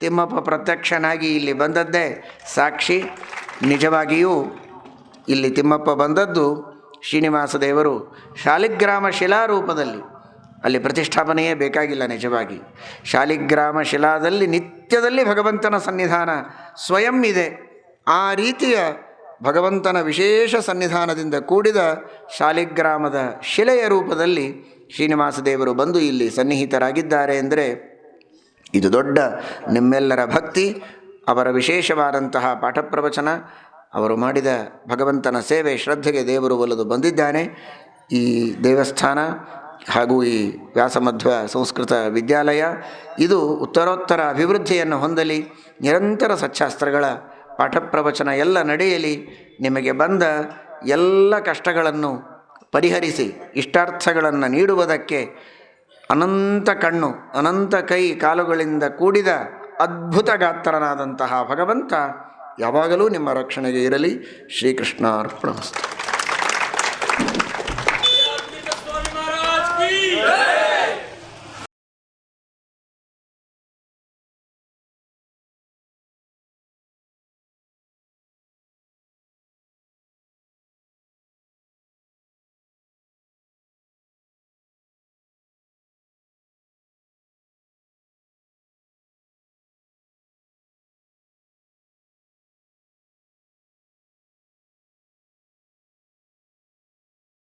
ತಿಮ್ಮಪ್ಪ ಪ್ರತ್ಯಕ್ಷನಾಗಿ ಇಲ್ಲಿ ಬಂದದ್ದೇ ಸಾಕ್ಷಿ. ನಿಜವಾಗಿಯೂ ಇಲ್ಲಿ ತಿಮ್ಮಪ್ಪ ಬಂದದ್ದು ಶ್ರೀನಿವಾಸ ದೇವರು ಶಾಲಿಗ್ರಾಮ ಶಿಲಾರೂಪದಲ್ಲಿ, ಅಲ್ಲಿ ಪ್ರತಿಷ್ಠಾಪನೆಯೇ ಬೇಕಾಗಿಲ್ಲ. ನಿಜವಾಗಿ ಶಾಲಿಗ್ರಾಮ ಶಿಲಾದಲ್ಲಿ ನಿತ್ಯದಲ್ಲಿ ಭಗವಂತನ ಸನ್ನಿಧಾನ ಸ್ವಯಂ ಇದೆ. ಆ ರೀತಿಯ ಭಗವಂತನ ವಿಶೇಷ ಸನ್ನಿಧಾನದಿಂದ ಕೂಡಿದ ಶಾಲಿಗ್ರಾಮದ ಶಿಲೆಯ ರೂಪದಲ್ಲಿ ಶ್ರೀನಿವಾಸ ದೇವರು ಬಂದು ಇಲ್ಲಿ ಸನ್ನಿಹಿತರಾಗಿದ್ದಾರೆ ಅಂದರೆ ಇದು ದೊಡ್ಡ ನಿಮ್ಮೆಲ್ಲರ ಭಕ್ತಿ, ಅವರ ವಿಶೇಷವಾದಂತಹ ಪಾಠ ಪ್ರವಚನ, ಅವರು ಮಾಡಿದ ಭಗವಂತನ ಸೇವೆ, ಶ್ರದ್ಧೆಗೆ ದೇವರು ಒಲಿದು ಬಂದಿದ್ದಾನೆ. ಈ ದೇವಸ್ಥಾನ ಹಾಗೂ ಈ ವ್ಯಾಸಮಧ್ವ ಸಂಸ್ಕೃತ ವಿದ್ಯಾಲಯ ಇದು ಉತ್ತರೋತ್ತರ ಅಭಿವೃದ್ಧಿಯನ್ನು ಹೊಂದಲಿ, ನಿರಂತರ ಸಚ್ಚಾಸ್ತ್ರಗಳ ಪಾಠ ಪ್ರವಚನ ಎಲ್ಲ ನಡೆಯಲಿ, ನಿಮಗೆ ಬಂದ ಎಲ್ಲ ಕಷ್ಟಗಳನ್ನು ಪರಿಹರಿಸಿ ಇಷ್ಟಾರ್ಥಗಳನ್ನು ನೀಡುವುದಕ್ಕೆ ಅನಂತ ಕಣ್ಣು, ಅನಂತ ಕೈ ಕಾಲುಗಳಿಂದ ಕೂಡಿದ ಅದ್ಭುತ ಗಾತ್ರನಾದಂತಹ ಭಗವಂತ ಯಾವಾಗಲೂ ನಿಮ್ಮ ರಕ್ಷಣೆಗೆ ಇರಲಿ. ಶ್ರೀಕೃಷ್ಣಾರ್ಪಣಮಸ್ತು.